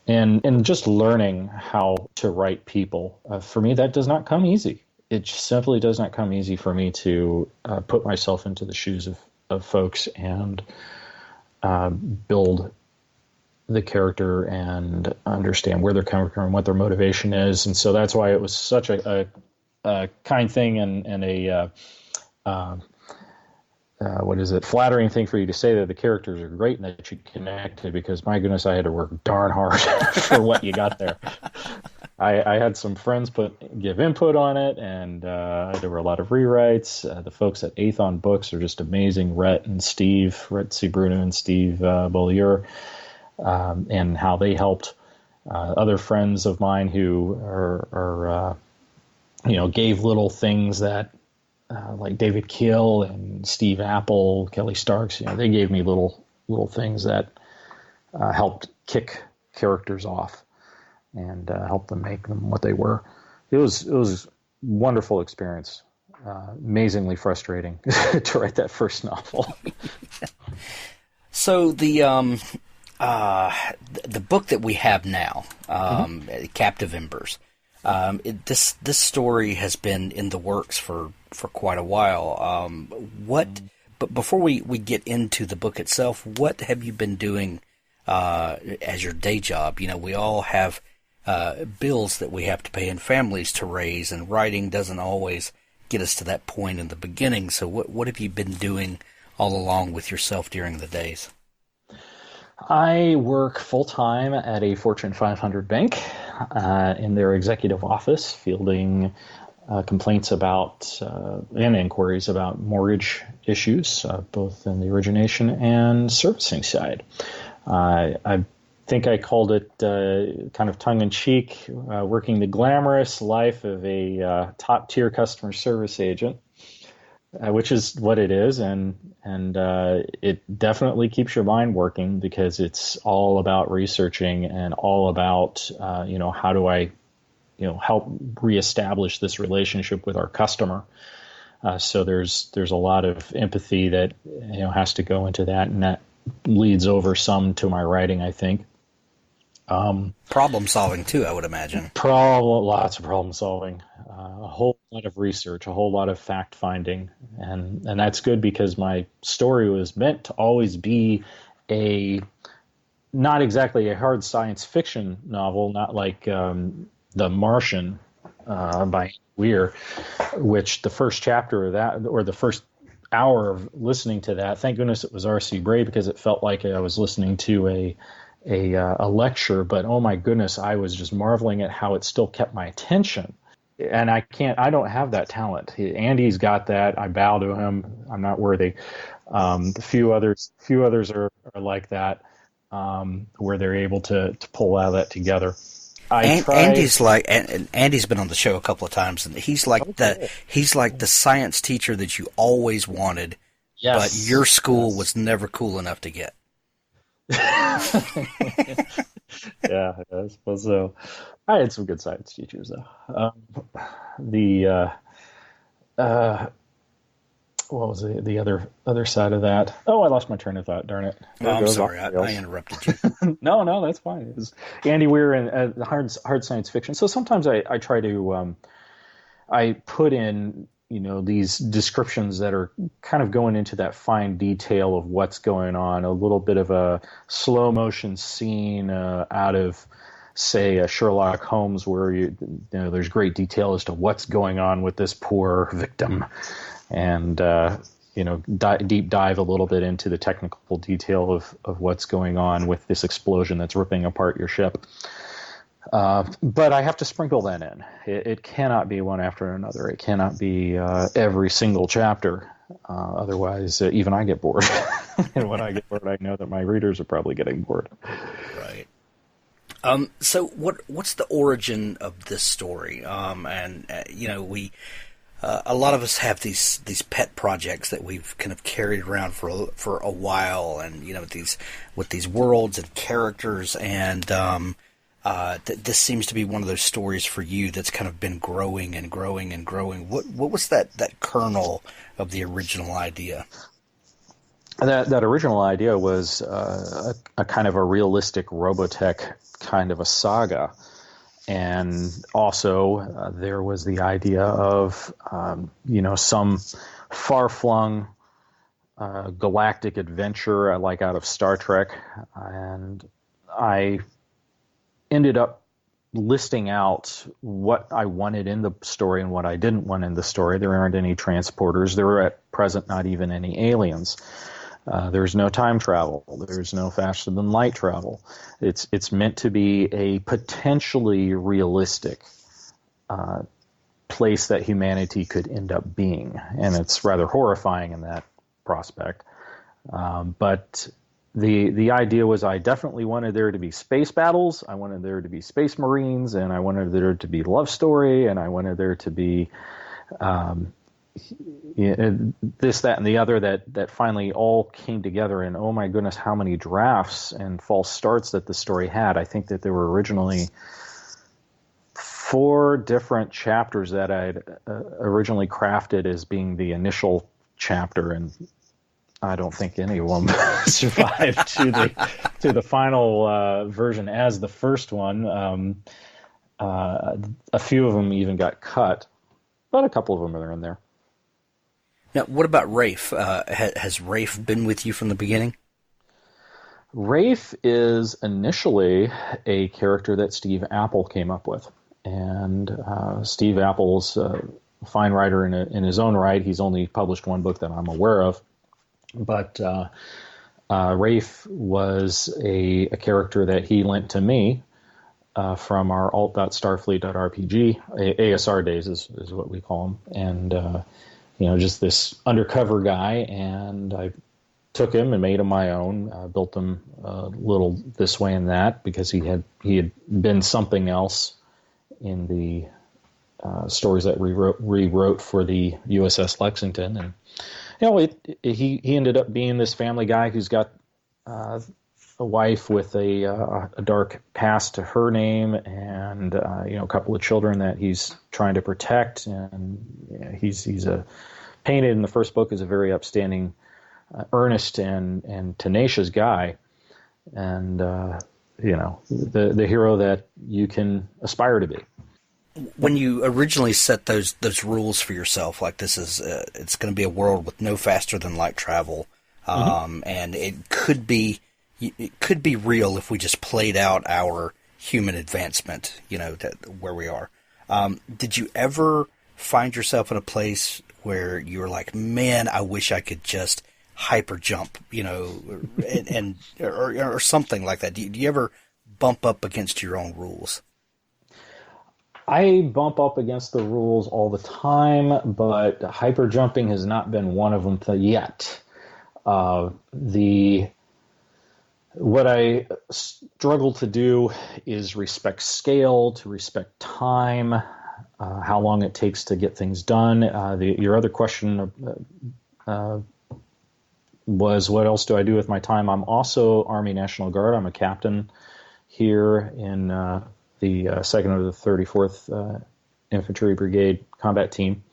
S6: And just learning how to write people, for me, that does not come easy. It simply does not come easy for me to put myself into the shoes of folks and build the character and understand where they're coming from, what their motivation is. And so that's why it was such a kind thing and a flattering thing for you to say that the characters are great and that you connected, because my goodness, I had to work darn hard for what you got there. I had some friends give input on it, and there were a lot of rewrites. The folks at Aethon Books are just amazing. Rhett C. Bruno and Steve Beauleau, and how they helped other friends of mine who are gave little things that, like David Keel and Steve Apple, Kelly Starks, they gave me little things that helped kick characters off and help them make them what they were. It was a wonderful experience. Amazingly frustrating to write that first novel.
S1: So the book that we have now, Captive Embers, this story has been in the works for quite a while. But before we get into the book itself, what have you been doing as your day job? We all have bills that we have to pay and families to raise, and writing doesn't always get us to that point in the beginning. So what have you been doing all along with yourself during the days?
S6: I work full-time at a Fortune 500 bank in their executive office, fielding complaints about and inquiries about mortgage issues, both in the origination and servicing side. I think I called it kind of tongue-in-cheek, working the glamorous life of a top-tier customer service agent, which is what it is, and it definitely keeps your mind working, because it's all about researching and all about how do I help reestablish this relationship with our customer. So there's a lot of empathy that has to go into that, and that leads over some to my writing, I think.
S1: Problem solving too, I would imagine.
S6: Lots of problem solving, a whole lot of research, a whole lot of fact finding, and that's good because my story was meant to always be not exactly a hard science fiction novel, not like The Martian by Weir, which the first chapter of that, or the first hour of listening to that, thank goodness it was R.C. Bray, because it felt like I was listening to a lecture, but oh my goodness, I was just marveling at how it still kept my attention. And I don't have that talent. Andy's got that. I bow to him. I'm not worthy. The few others are like that, where they're able to pull all that together. Andy's
S1: Andy's been on the show a couple of times, and he's like the science teacher that you always wanted,
S6: yes,
S1: but your school was never cool enough to get.
S6: Yeah, I suppose so. I had some good science teachers, though. What was the other side of that? Oh, I lost my train of thought. Darn it!
S1: I'm sorry, I interrupted you.
S6: No, that's fine. It was Andy Weir and hard science fiction. So sometimes I try to I put in these descriptions that are kind of going into that fine detail of what's going on. A little bit of a slow motion scene out of, say, a Sherlock Holmes, where there's great detail as to what's going on with this poor victim, and deep dive a little bit into the technical detail of what's going on with this explosion that's ripping apart your ship. But I have to sprinkle that in. It cannot be one after another. It cannot be every single chapter. Otherwise, even I get bored. And when I get bored, I know that my readers are probably getting bored.
S1: Right. So what's the origin of this story? We a lot of us have these pet projects that we've kind of carried around for a while, and with these worlds and characters, and this seems to be one of those stories for you that's kind of been growing and growing and growing. What was that kernel of the original idea?
S6: That original idea was a kind of a realistic Robotech kind of a saga. And also there was the idea of, some far-flung galactic adventure like out of Star Trek. And I ended up listing out what I wanted in the story and what I didn't want in the story. There aren't any transporters. There are at present not even any aliens. There's no time travel. There's no faster than light travel. It's meant to be a potentially realistic place that humanity could end up being, and it's rather horrifying in that prospect. But the idea was I definitely wanted there to be space battles. I wanted there to be space marines, and I wanted there to be love story, and I wanted there to be this, that, and the other that finally all came together. And oh my goodness, how many drafts and false starts that the story had. I think that there were originally 4 different chapters that I'd originally crafted as being the initial chapter, and I don't think any of them survived to the final version as the first one. A few of them even got cut, but a couple of them are in there.
S1: Now, what about Rafe? Has Rafe been with you from the beginning?
S6: Rafe is initially a character that Steve Apple came up with. And Steve Apple's a fine writer in his own right. He's only published one book that I'm aware of. But Rafe was a character that he lent to me from our alt.starfleet.rpg. ASR days is what we call them. And just this undercover guy, and I took him and made him my own, built him a little this way and that, because he had been something else in the stories that we rewrote for the USS Lexington. And he ended up being this family guy who's got a wife with a dark past to her name, and a couple of children that he's trying to protect, and he's a painted in the first book as a very upstanding, earnest and tenacious guy, and the hero that you can aspire to be.
S1: When you originally set those rules for yourself, like this is it's going to be a world with no faster than light travel, and it could be real if we just played out our human advancement, where we are. Did you ever find yourself in a place where you were like, man, I wish I could just hyper jump, or something like that? Do you ever bump up against your own rules?
S6: I bump up against the rules all the time, but hyper jumping has not been one of them yet. What I struggle to do is respect scale, to respect time, how long it takes to get things done. Your other question was, what else do I do with my time? I'm also Army National Guard. I'm a captain here in the 2nd or the 34th Infantry Brigade combat team.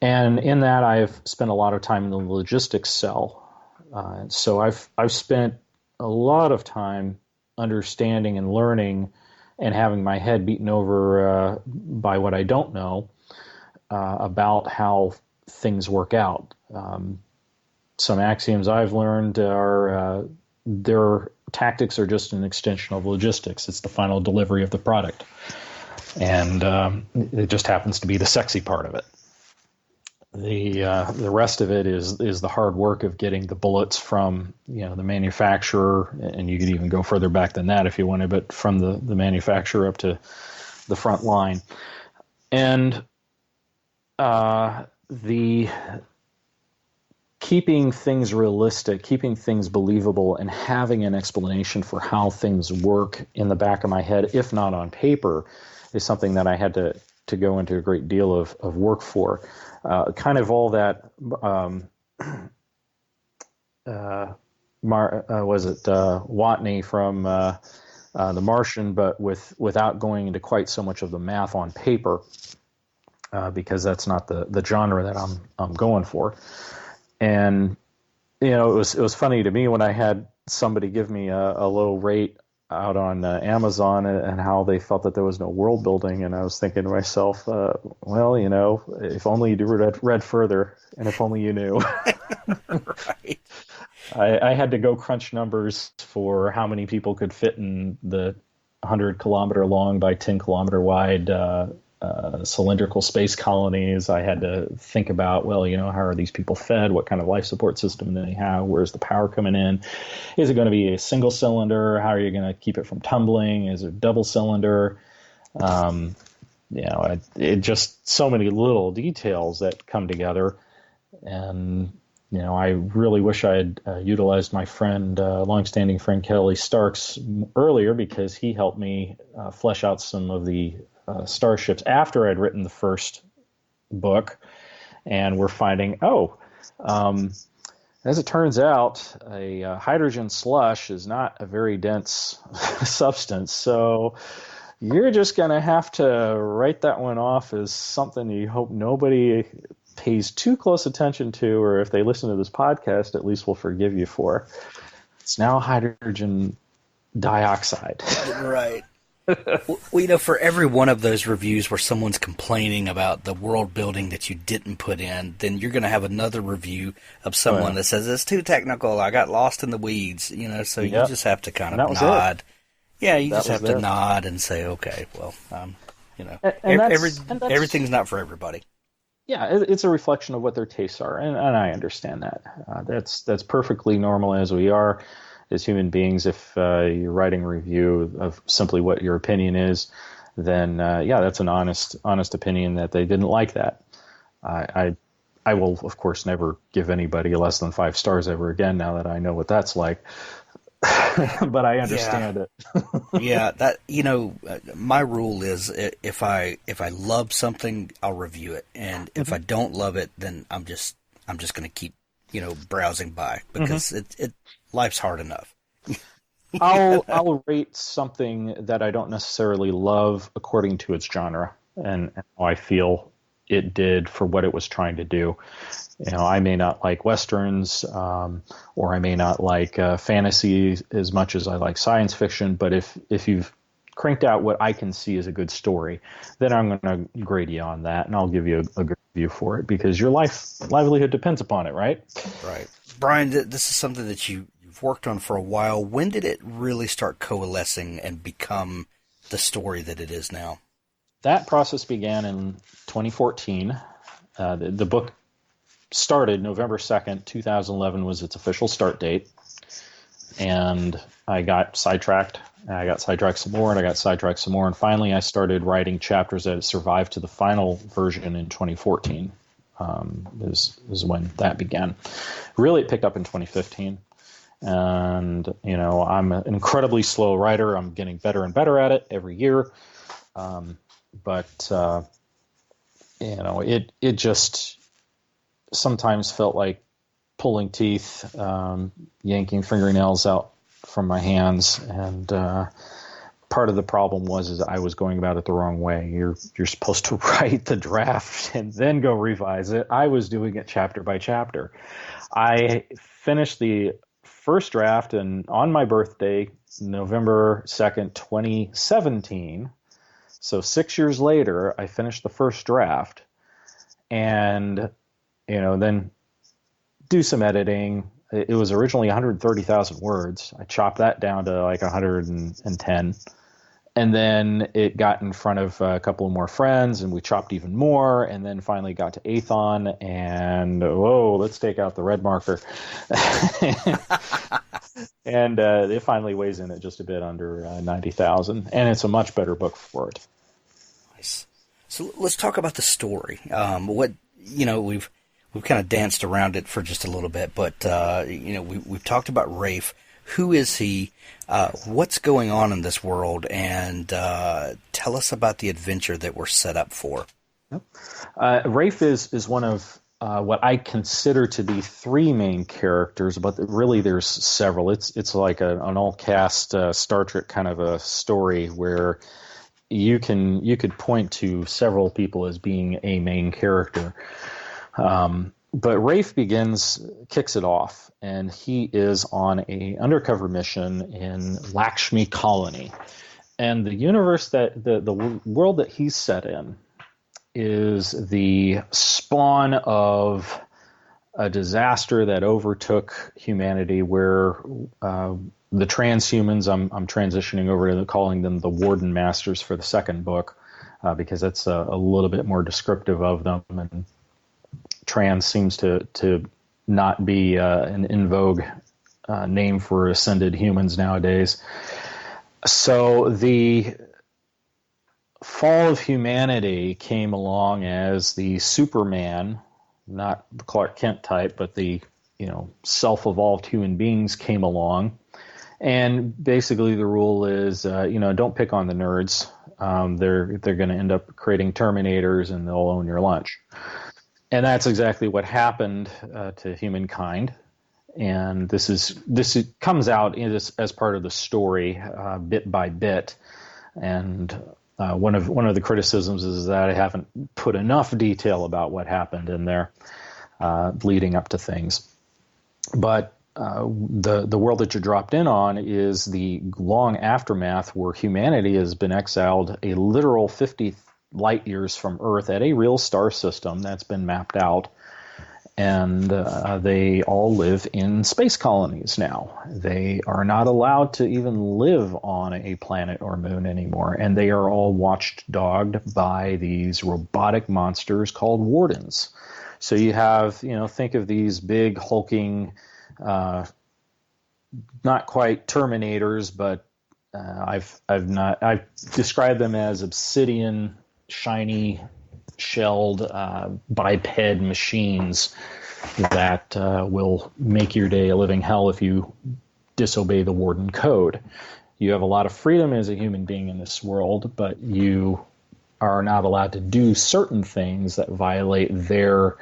S6: And in that, I've spent a lot of time in the logistics cell. So I've spent a lot of time understanding and learning and having my head beaten over by what I don't know about how things work out. Some axioms I've learned are their tactics are just an extension of logistics. It's the final delivery of the product. And it just happens to be the sexy part of it. The rest of it is the hard work of getting the bullets from the manufacturer, and you could even go further back than that if you wanted, but from the manufacturer up to the front line. And the keeping things realistic, keeping things believable, and having an explanation for how things work in the back of my head, if not on paper, is something that I had to go into a great deal of work for. Kind of all that, Watney from The Martian, but without going into quite so much of the math on paper, because that's not the genre that I'm going for. And it was funny to me when I had somebody give me a low rate out on Amazon and how they felt that there was no world building, and I was thinking to myself, if only you read further, and if only you knew.
S1: Right.
S6: I had to go crunch numbers for how many people could fit in the 100-kilometer long by 10-kilometer wide cylindrical space colonies. I had to think about, how are these people fed? What kind of life support system do they have? Where's the power coming in? Is it going to be a single cylinder? How are you going to keep it from tumbling? Is it double cylinder? It just so many little details that come together. And, I really wish I had utilized my friend, longstanding friend Kelly Starks earlier, because he helped me flesh out some of the starships after I'd written the first book, and we're finding, as it turns out, a hydrogen slush is not a very dense substance, so you're just going to have to write that one off as something you hope nobody pays too close attention to, or if they listen to this podcast, at least will forgive you for. It's now hydrogen dioxide.
S1: Right. Well, for every one of those reviews where someone's complaining about the world building that you didn't put in, then you're going to have another review of someone that says, it's too technical, I got lost in the weeds, so you just have to kind of nod. Yeah, you just have to nod and say, okay, well, everything's not for everybody.
S6: Yeah, it's a reflection of what their tastes are, and I understand that. That's perfectly normal as we are as human beings. If you're writing a review of simply what your opinion is, then that's an honest opinion that they didn't like that. I will, of course, never give anybody less than 5 stars ever again now that I know what that's like. But I understand it.
S1: Yeah, that my rule is if I love something, I'll review it, and if I don't love it, then I'm just going to keep browsing by, because life's hard enough.
S6: I'll rate something that I don't necessarily love according to its genre and how I feel it did for what it was trying to do. You know, I may not like Westerns, or I may not like fantasy as much as I like science fiction, but if you've cranked out what I can see as a good story, then I'm going to grade you on that, and I'll give you a good review for it, because your livelihood depends upon it, right?
S1: Right. Brian, this is something that you've worked on for a while. When did it really start coalescing and become the story that it is now?
S6: That process began in 2014. The book started November 2nd, 2011 was its official start date. And I got sidetracked. I got sidetracked some more, and I got sidetracked some more. And finally, I started writing chapters that survived to the final version in 2014. Is when that began. Really, it picked up in 2015. And, you know, I'm an incredibly slow writer. I'm getting better and better at it every year. But you know, it just sometimes felt like pulling teeth, yanking fingernails out from my hands, and part of the problem was I was going about it the wrong way. You're supposed to write the draft and then go revise it. I was doing it chapter by chapter. I finished the first draft, and on my birthday, November 2nd, 2017, so 6 years later, I finished the first draft, and, you know, then do some editing. It was originally 130,000 words. I chopped that down to like 110. And then it got in front of a couple of more friends, and we chopped even more, and then finally got to Aethon, and whoa, let's take out the red marker. And it finally weighs in at just a bit under 90,000, and it's a much better book for it.
S1: Nice. So let's talk about the story. What, you know, we've kind of danced around it for just a little bit, but you know, we've talked about Rafe. Who is he? What's going on in this world? And tell us about the adventure that we're set up for.
S6: Rafe is one of what I consider to be three main characters, but really there's several. It's like an all-cast Star Trek kind of a story where you could point to several people as being a main character. But Rafe kicks it off, and he is on a undercover mission in Lakshmi colony. And the universe the world that he's set in is the spawn of a disaster that overtook humanity, where the transhumans, I'm transitioning over to calling them the Warden Masters for the second book, because that's a little bit more descriptive of them, and trans seems to not be an in vogue name for ascended humans nowadays. So the fall of humanity came along as the Superman, not the Clark Kent type, but the, you know, self-evolved human beings came along. And basically the rule is, you know, don't pick on the nerds. They're going to end up creating Terminators, and they'll own your lunch. And that's exactly what happened to humankind. And this comes out as part of the story, bit by bit. And one of the criticisms is that I haven't put enough detail about what happened in there, leading up to things. But the world that you're dropped in on is the long aftermath, where humanity has been exiled a literal 50 light years from Earth at a real star system that's been mapped out. And they all live in space colonies now. They are not allowed to even live on a planet or moon anymore. And they are all watchdogged by these robotic monsters called Wardens. So you have, you know, think of these big hulking, not quite Terminators, but I've described them as obsidian, shiny, shelled biped machines that will make your day a living hell if you disobey the Warden code. You have a lot of freedom as a human being in this world, but you are not allowed to do certain things that violate their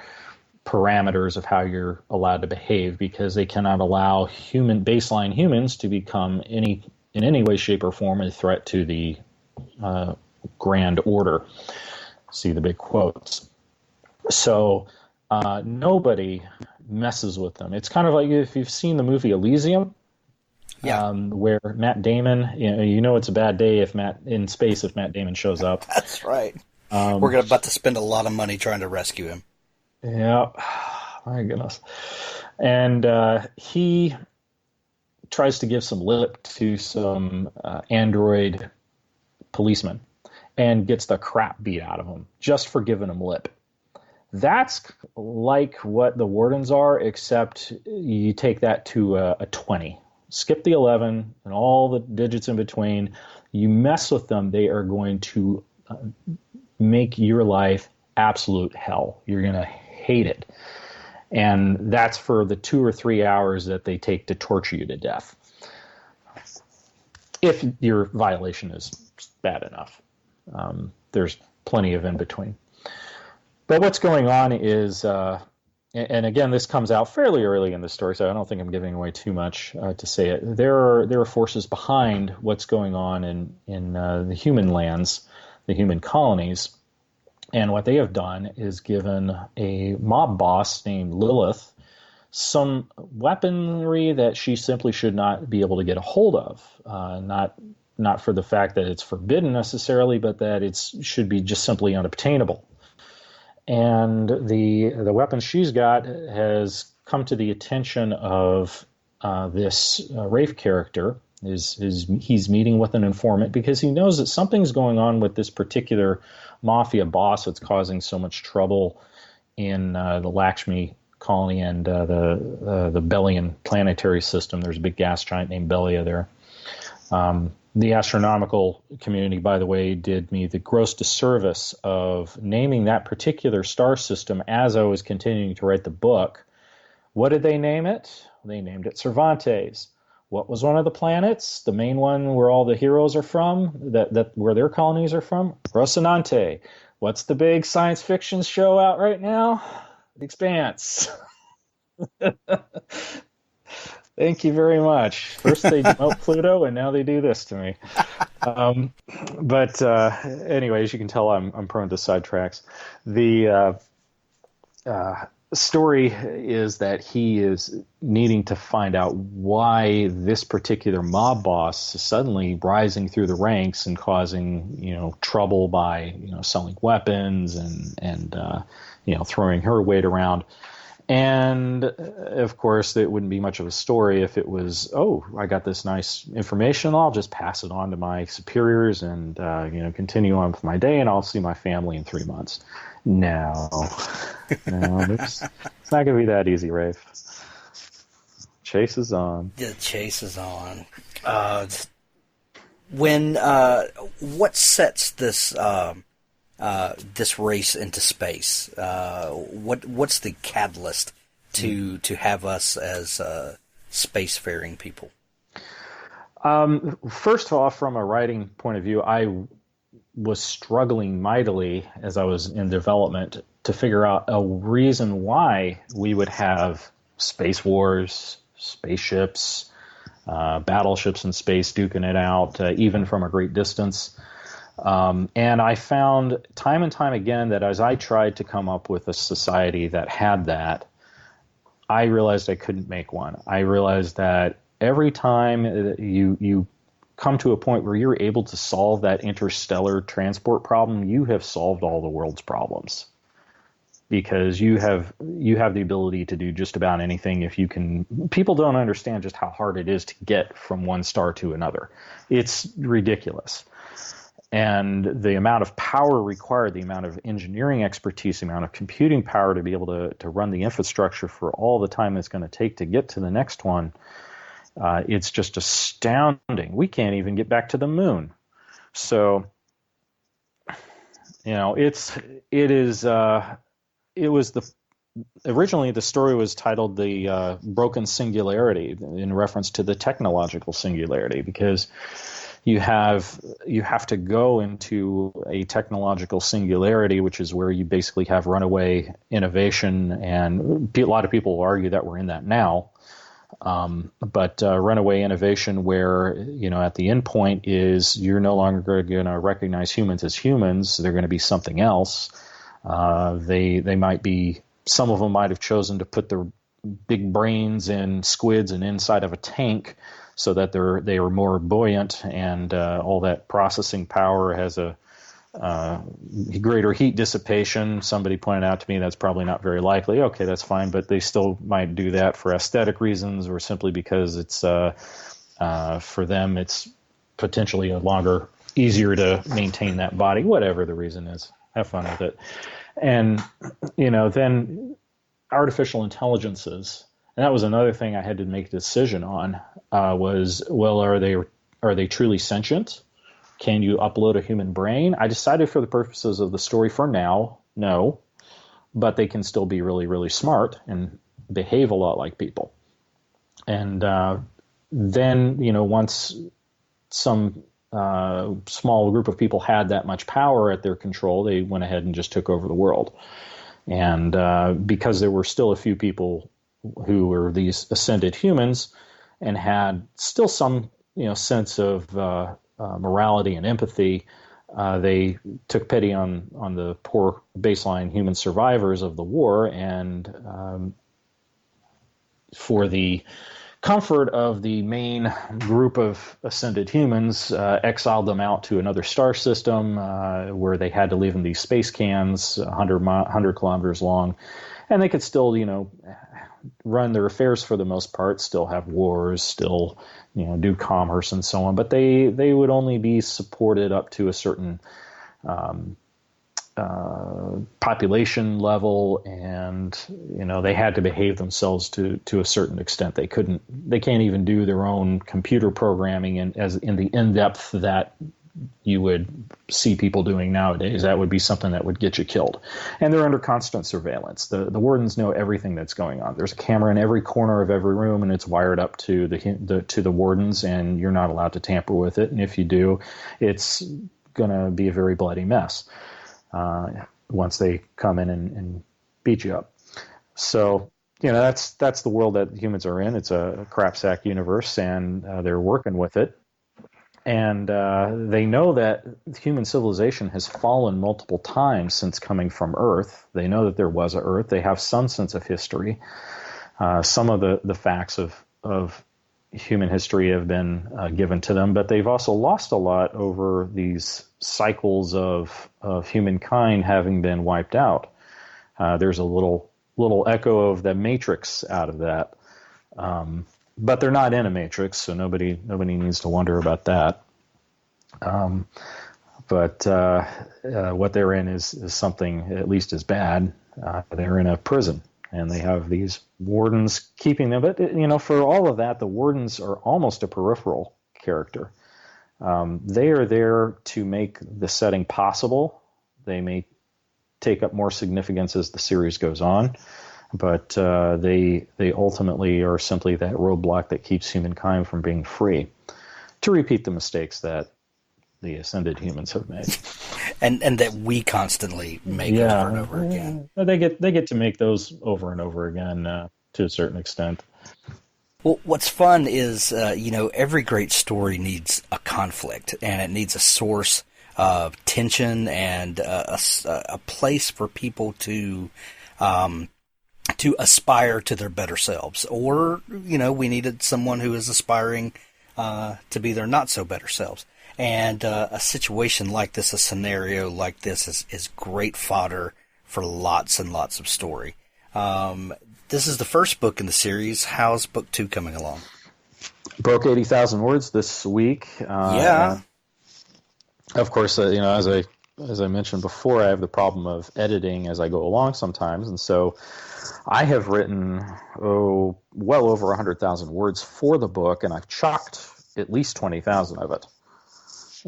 S6: parameters of how you're allowed to behave, because they cannot allow baseline humans to become in any way, shape, or form a threat to the grand order. See the big quotes. So nobody messes with them. It's kind of like if you've seen the movie Elysium, where Matt Damon, you know it's a bad day if Matt Damon shows up.
S1: That's right. We're about to spend a lot of money trying to rescue him.
S6: Yeah, my goodness. And he tries to give some lip to some android policemen and gets the crap beat out of him just for giving him lip. That's like what the Wardens are, except you take that to a 20. Skip the 11 and all the digits in between. You mess with them, they are going to make your life absolute hell. You're going to hate it. And that's for the 2 or 3 hours that they take to torture you to death, if your violation is bad enough. There's plenty of in between. But what's going on is, and again, this comes out fairly early in the story, so I don't think I'm giving away too much to say it. There are forces behind what's going on in the human lands, the human colonies, and what they have done is given a mob boss named Lilith some weaponry that she simply should not be able to get a hold of. Not for the fact that it's forbidden necessarily, but that it should be just simply unobtainable. And the weapon she's got has come to the attention of this Rafe character. He's meeting with an informant because he knows that something's going on with this particular mafia boss that's causing so much trouble in the Lakshmi colony and the Belian planetary system. There's a big gas giant named Belia there. The astronomical community, by the way, did me the gross disservice of naming that particular star system as I was continuing to write the book. What did they name it? They named it Cervantes. What was one of the planets? The main one where all the heroes are from, that where their colonies are from? Rocinante. What's the big science fiction show out right now? The Expanse. Thank you very much. First they demote Pluto, and now they do this to me. But anyways, you can tell I'm prone to sidetracks. The story is that he is needing to find out why this particular mob boss is suddenly rising through the ranks and causing trouble by selling weapons and throwing her weight around. And, of course, it wouldn't be much of a story if it was, I got this nice information, I'll just pass it on to my superiors and, continue on with my day, and I'll see my family in 3 months. No, it's not going to be that easy, Rafe. Chase is on.
S1: The chase is on. What sets this this race into space? What's the catalyst to have us as spacefaring people?
S6: First off, from a writing point of view, I was struggling mightily as I was in development to figure out a reason why we would have space wars, spaceships, battleships in space duking it out, even from a great distance. And I found time and time again that as I tried to come up with a society that had that, I realized I couldn't make one. I realized that every time you come to a point where you're able to solve that interstellar transport problem, you have solved all the world's problems. Because you have the ability to do just about anything if you can. People don't understand just how hard it is to get from one star to another. It's ridiculous. And the amount of power required, the amount of engineering expertise, the amount of computing power to be able to run the infrastructure for all the time it's going to take to get to the next one, it's just astounding. We can't even get back to the moon. So, originally the story was titled The Broken Singularity in reference to the technological singularity, because you have to go into a technological singularity, which is where you basically have runaway innovation, and a lot of people will argue that we're in that now. But runaway innovation where, at the end point is you're no longer going to recognize humans as humans. They're going to be something else. They might be, some of them might have chosen to put their big brains in squids and inside of a tank so that they are more buoyant, and all that processing power has a greater heat dissipation. Somebody pointed out to me that's probably not very likely. Okay, that's fine, but they still might do that for aesthetic reasons, or simply because it's for them it's potentially easier to maintain that body, whatever the reason is. Have fun with it. And then artificial intelligences, and that was another thing I had to make a decision on, was, well, are they truly sentient? Can you upload a human brain? I decided for the purposes of the story for now, no, but they can still be really, really smart and behave a lot like people. And then, once some small group of people had that much power at their control, they went ahead and just took over the world. And because there were still a few people who were these ascended humans and had still some sense of morality and empathy, they took pity on the poor baseline human survivors of the war, and for the comfort of the main group of ascended humans, exiled them out to another star system where they had to live in these space cans 100 kilometers long, and they could still run their affairs for the most part, still have wars, still do commerce and so on, but they would only be supported up to a certain population level, and they had to behave themselves to a certain extent. They can't even do their own computer programming in the in-depth that you would see people doing nowadays. That would be something that would get you killed. And they're under constant surveillance. The Wardens know everything that's going on. There's a camera in every corner of every room, and it's wired up to the Wardens, and you're not allowed to tamper with it. And if you do, it's going to be a very bloody mess once they come in and beat you up. So that's the world that humans are in. It's a crapsack universe, and they're working with it. And they know that human civilization has fallen multiple times since coming from Earth. They know that there was a Earth. They have some sense of history. Some of the facts of human history have been given to them, but they've also lost a lot over these cycles of humankind having been wiped out. There's a little echo of the Matrix out of that. But they're not in a matrix, so nobody needs to wonder about that. But what they're in is something at least as bad. They're in a prison, and they have these wardens keeping them. But for all of that, the wardens are almost a peripheral character. They are there to make the setting possible. They may take up more significance as the series goes on. But they ultimately are simply that roadblock that keeps humankind from being free to repeat the mistakes that the ascended humans have made,
S1: and that we constantly make over and over again.
S6: They get to make those over and over again to a certain extent.
S1: Well, what's fun is every great story needs a conflict, and it needs a source of tension and a place for people to aspire to their better selves. Or, we needed someone who is aspiring to be their not so better selves. And a situation like this, a scenario like this is great fodder for lots and lots of story. This is the first book in the series. How's book 2 coming along?
S6: Broke 80,000 words this week.
S1: Yeah.
S6: Of course, as I mentioned before, I have the problem of editing as I go along sometimes, and so I have written well over 100,000 words for the book, and I've chopped at least 20,000 of it,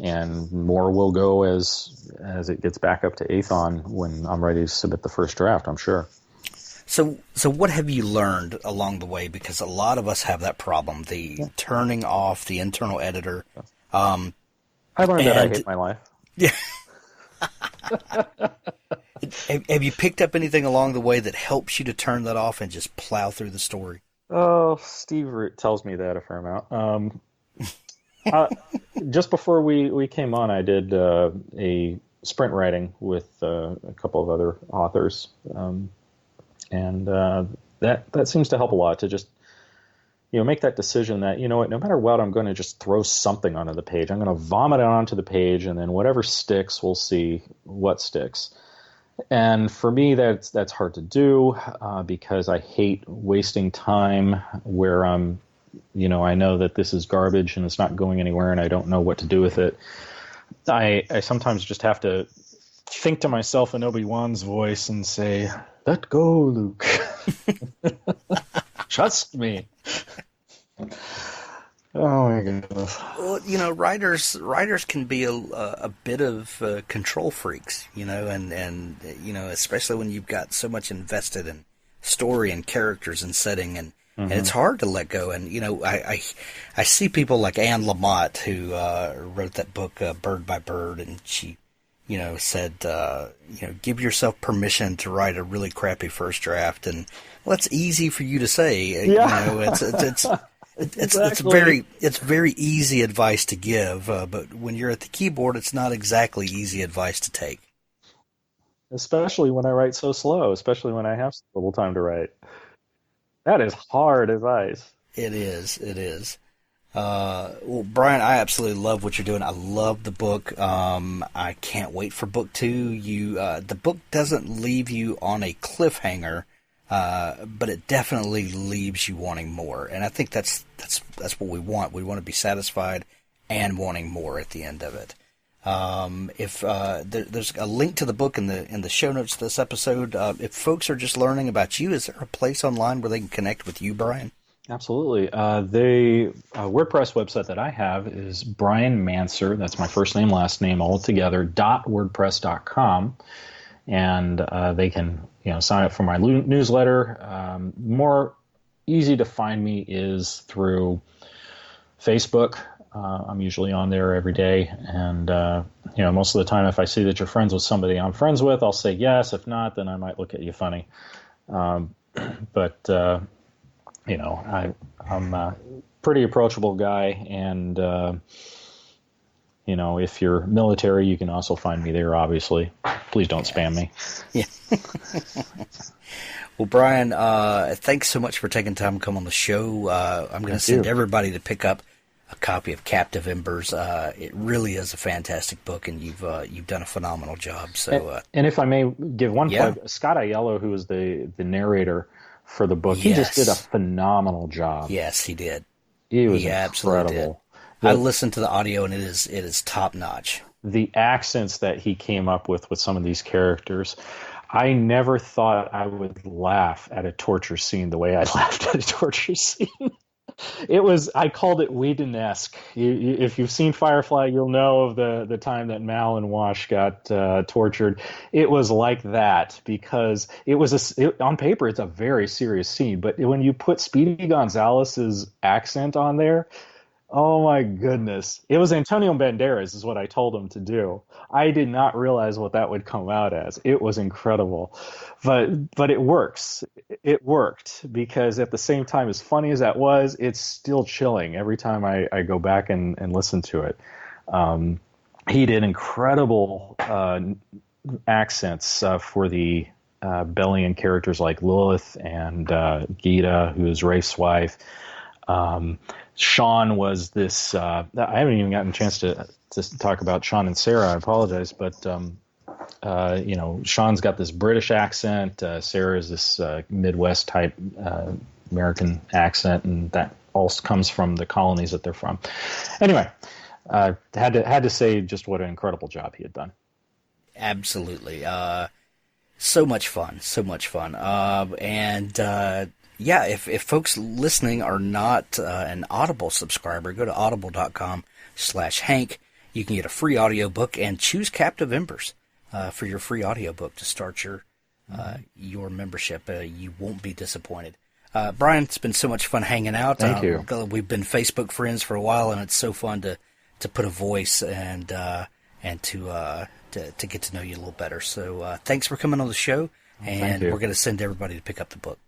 S6: and more will go as it gets back up to Aethon when I'm ready to submit the first draft, I'm sure.
S1: So what have you learned along the way? Because a lot of us have that problem, turning off the internal editor.
S6: I learned that I hate my life.
S1: Yeah. Have you picked up anything along the way that helps you to turn that off and just plow through the story?
S6: Oh, Steve tells me that a fair amount. Just before we came on, I did a sprint writing with a couple of other authors, and that seems to help a lot to just make that decision that no matter what, I'm going to just throw something onto the page. I'm going to vomit it onto the page, and then whatever sticks, we'll see what sticks. And for me, that's hard to do because I hate wasting time where I'm, I know that this is garbage and it's not going anywhere and I don't know what to do with it. I sometimes just have to think to myself in Obi-Wan's voice and say, "Let go, Luke. Trust me." Oh my goodness.
S1: Well, writers can be a bit of control freaks, and especially when you've got so much invested in story and characters and setting, and it's hard to let go. And I see people like Anne Lamott, who wrote that book Bird by Bird, and she said give yourself permission to write a really crappy first draft, and it's easy for you to say.
S6: Yeah.
S1: It's very easy advice to give, but when you're at the keyboard, it's not exactly easy advice to take.
S6: Especially when I write so slow, especially when I have so little time to write. That is hard advice.
S1: It is. Well, Brian, I absolutely love what you're doing. I love the book. I can't wait for book 2. The book doesn't leave you on a cliffhanger. But it definitely leaves you wanting more, and I think that's what we want. We want to be satisfied and wanting more at the end of it. There's a link to the book in the show notes of this episode. If folks are just learning about you, is there a place online where they can connect with you, Brian?
S6: Absolutely. The WordPress website that I have is Brian Mansur. That's my first name, last name all together. .wordpress.com. And they can sign up for my newsletter. More easy to find me is through Facebook. I'm usually on there every day, and most of the time, if I see that you're friends with somebody I'm friends with, I'll say yes. If not, then I might look at you funny. I'm a pretty approachable guy, and if you're military, you can also find me there, obviously. Please don't spam me.
S1: Yeah. Well, Brian, thanks so much for taking time to come on the show. I'm going to send everybody to pick up a copy of Captive Embers. It really is a fantastic book, and you've done a phenomenal job. So,
S6: and if I may give one plug, Scott Aiello, who was the narrator for the book, he just did a phenomenal job.
S1: Yes, he did.
S6: He was
S1: absolutely did. I listened to the audio, and it is top notch.
S6: The accents that he came up with some of these characters, I never thought I would laugh at a torture scene the way I laughed at a torture scene. I called it Whedon-esque. If you've seen Firefly, you'll know of the time that Mal and Wash got tortured. It was like that because it was on paper, it's a very serious scene. But when you put Speedy Gonzalez's accent on there, oh my goodness. It was Antonio Banderas is what I told him to do. I did not realize what that would come out as. It was incredible. But it works. It worked because at the same time, as funny as that was, it's still chilling every time I go back and listen to it. He did incredible accents for the Belian characters like Lilith and Gita, who is Rafe's wife. Sean was this. I haven't even gotten a chance to talk about Sean and Sarah. I apologize, but Sean's got this British accent. Sarah is this Midwest type American accent, and that all comes from the colonies that they're from. Anyway, had to say just what an incredible job he had done.
S1: Absolutely, so much fun. Yeah, if folks listening are not an Audible subscriber, go to audible.com/Hank. You can get a free audiobook and choose Captive Embers for your free audiobook to start your membership. You won't be disappointed. Brian, it's been so much fun hanging out.
S6: Thank you.
S1: We've been Facebook friends for a while, and it's so fun to put a voice and to get to know you a little better. So thanks for coming on the show, and we're going to send everybody to pick up the book.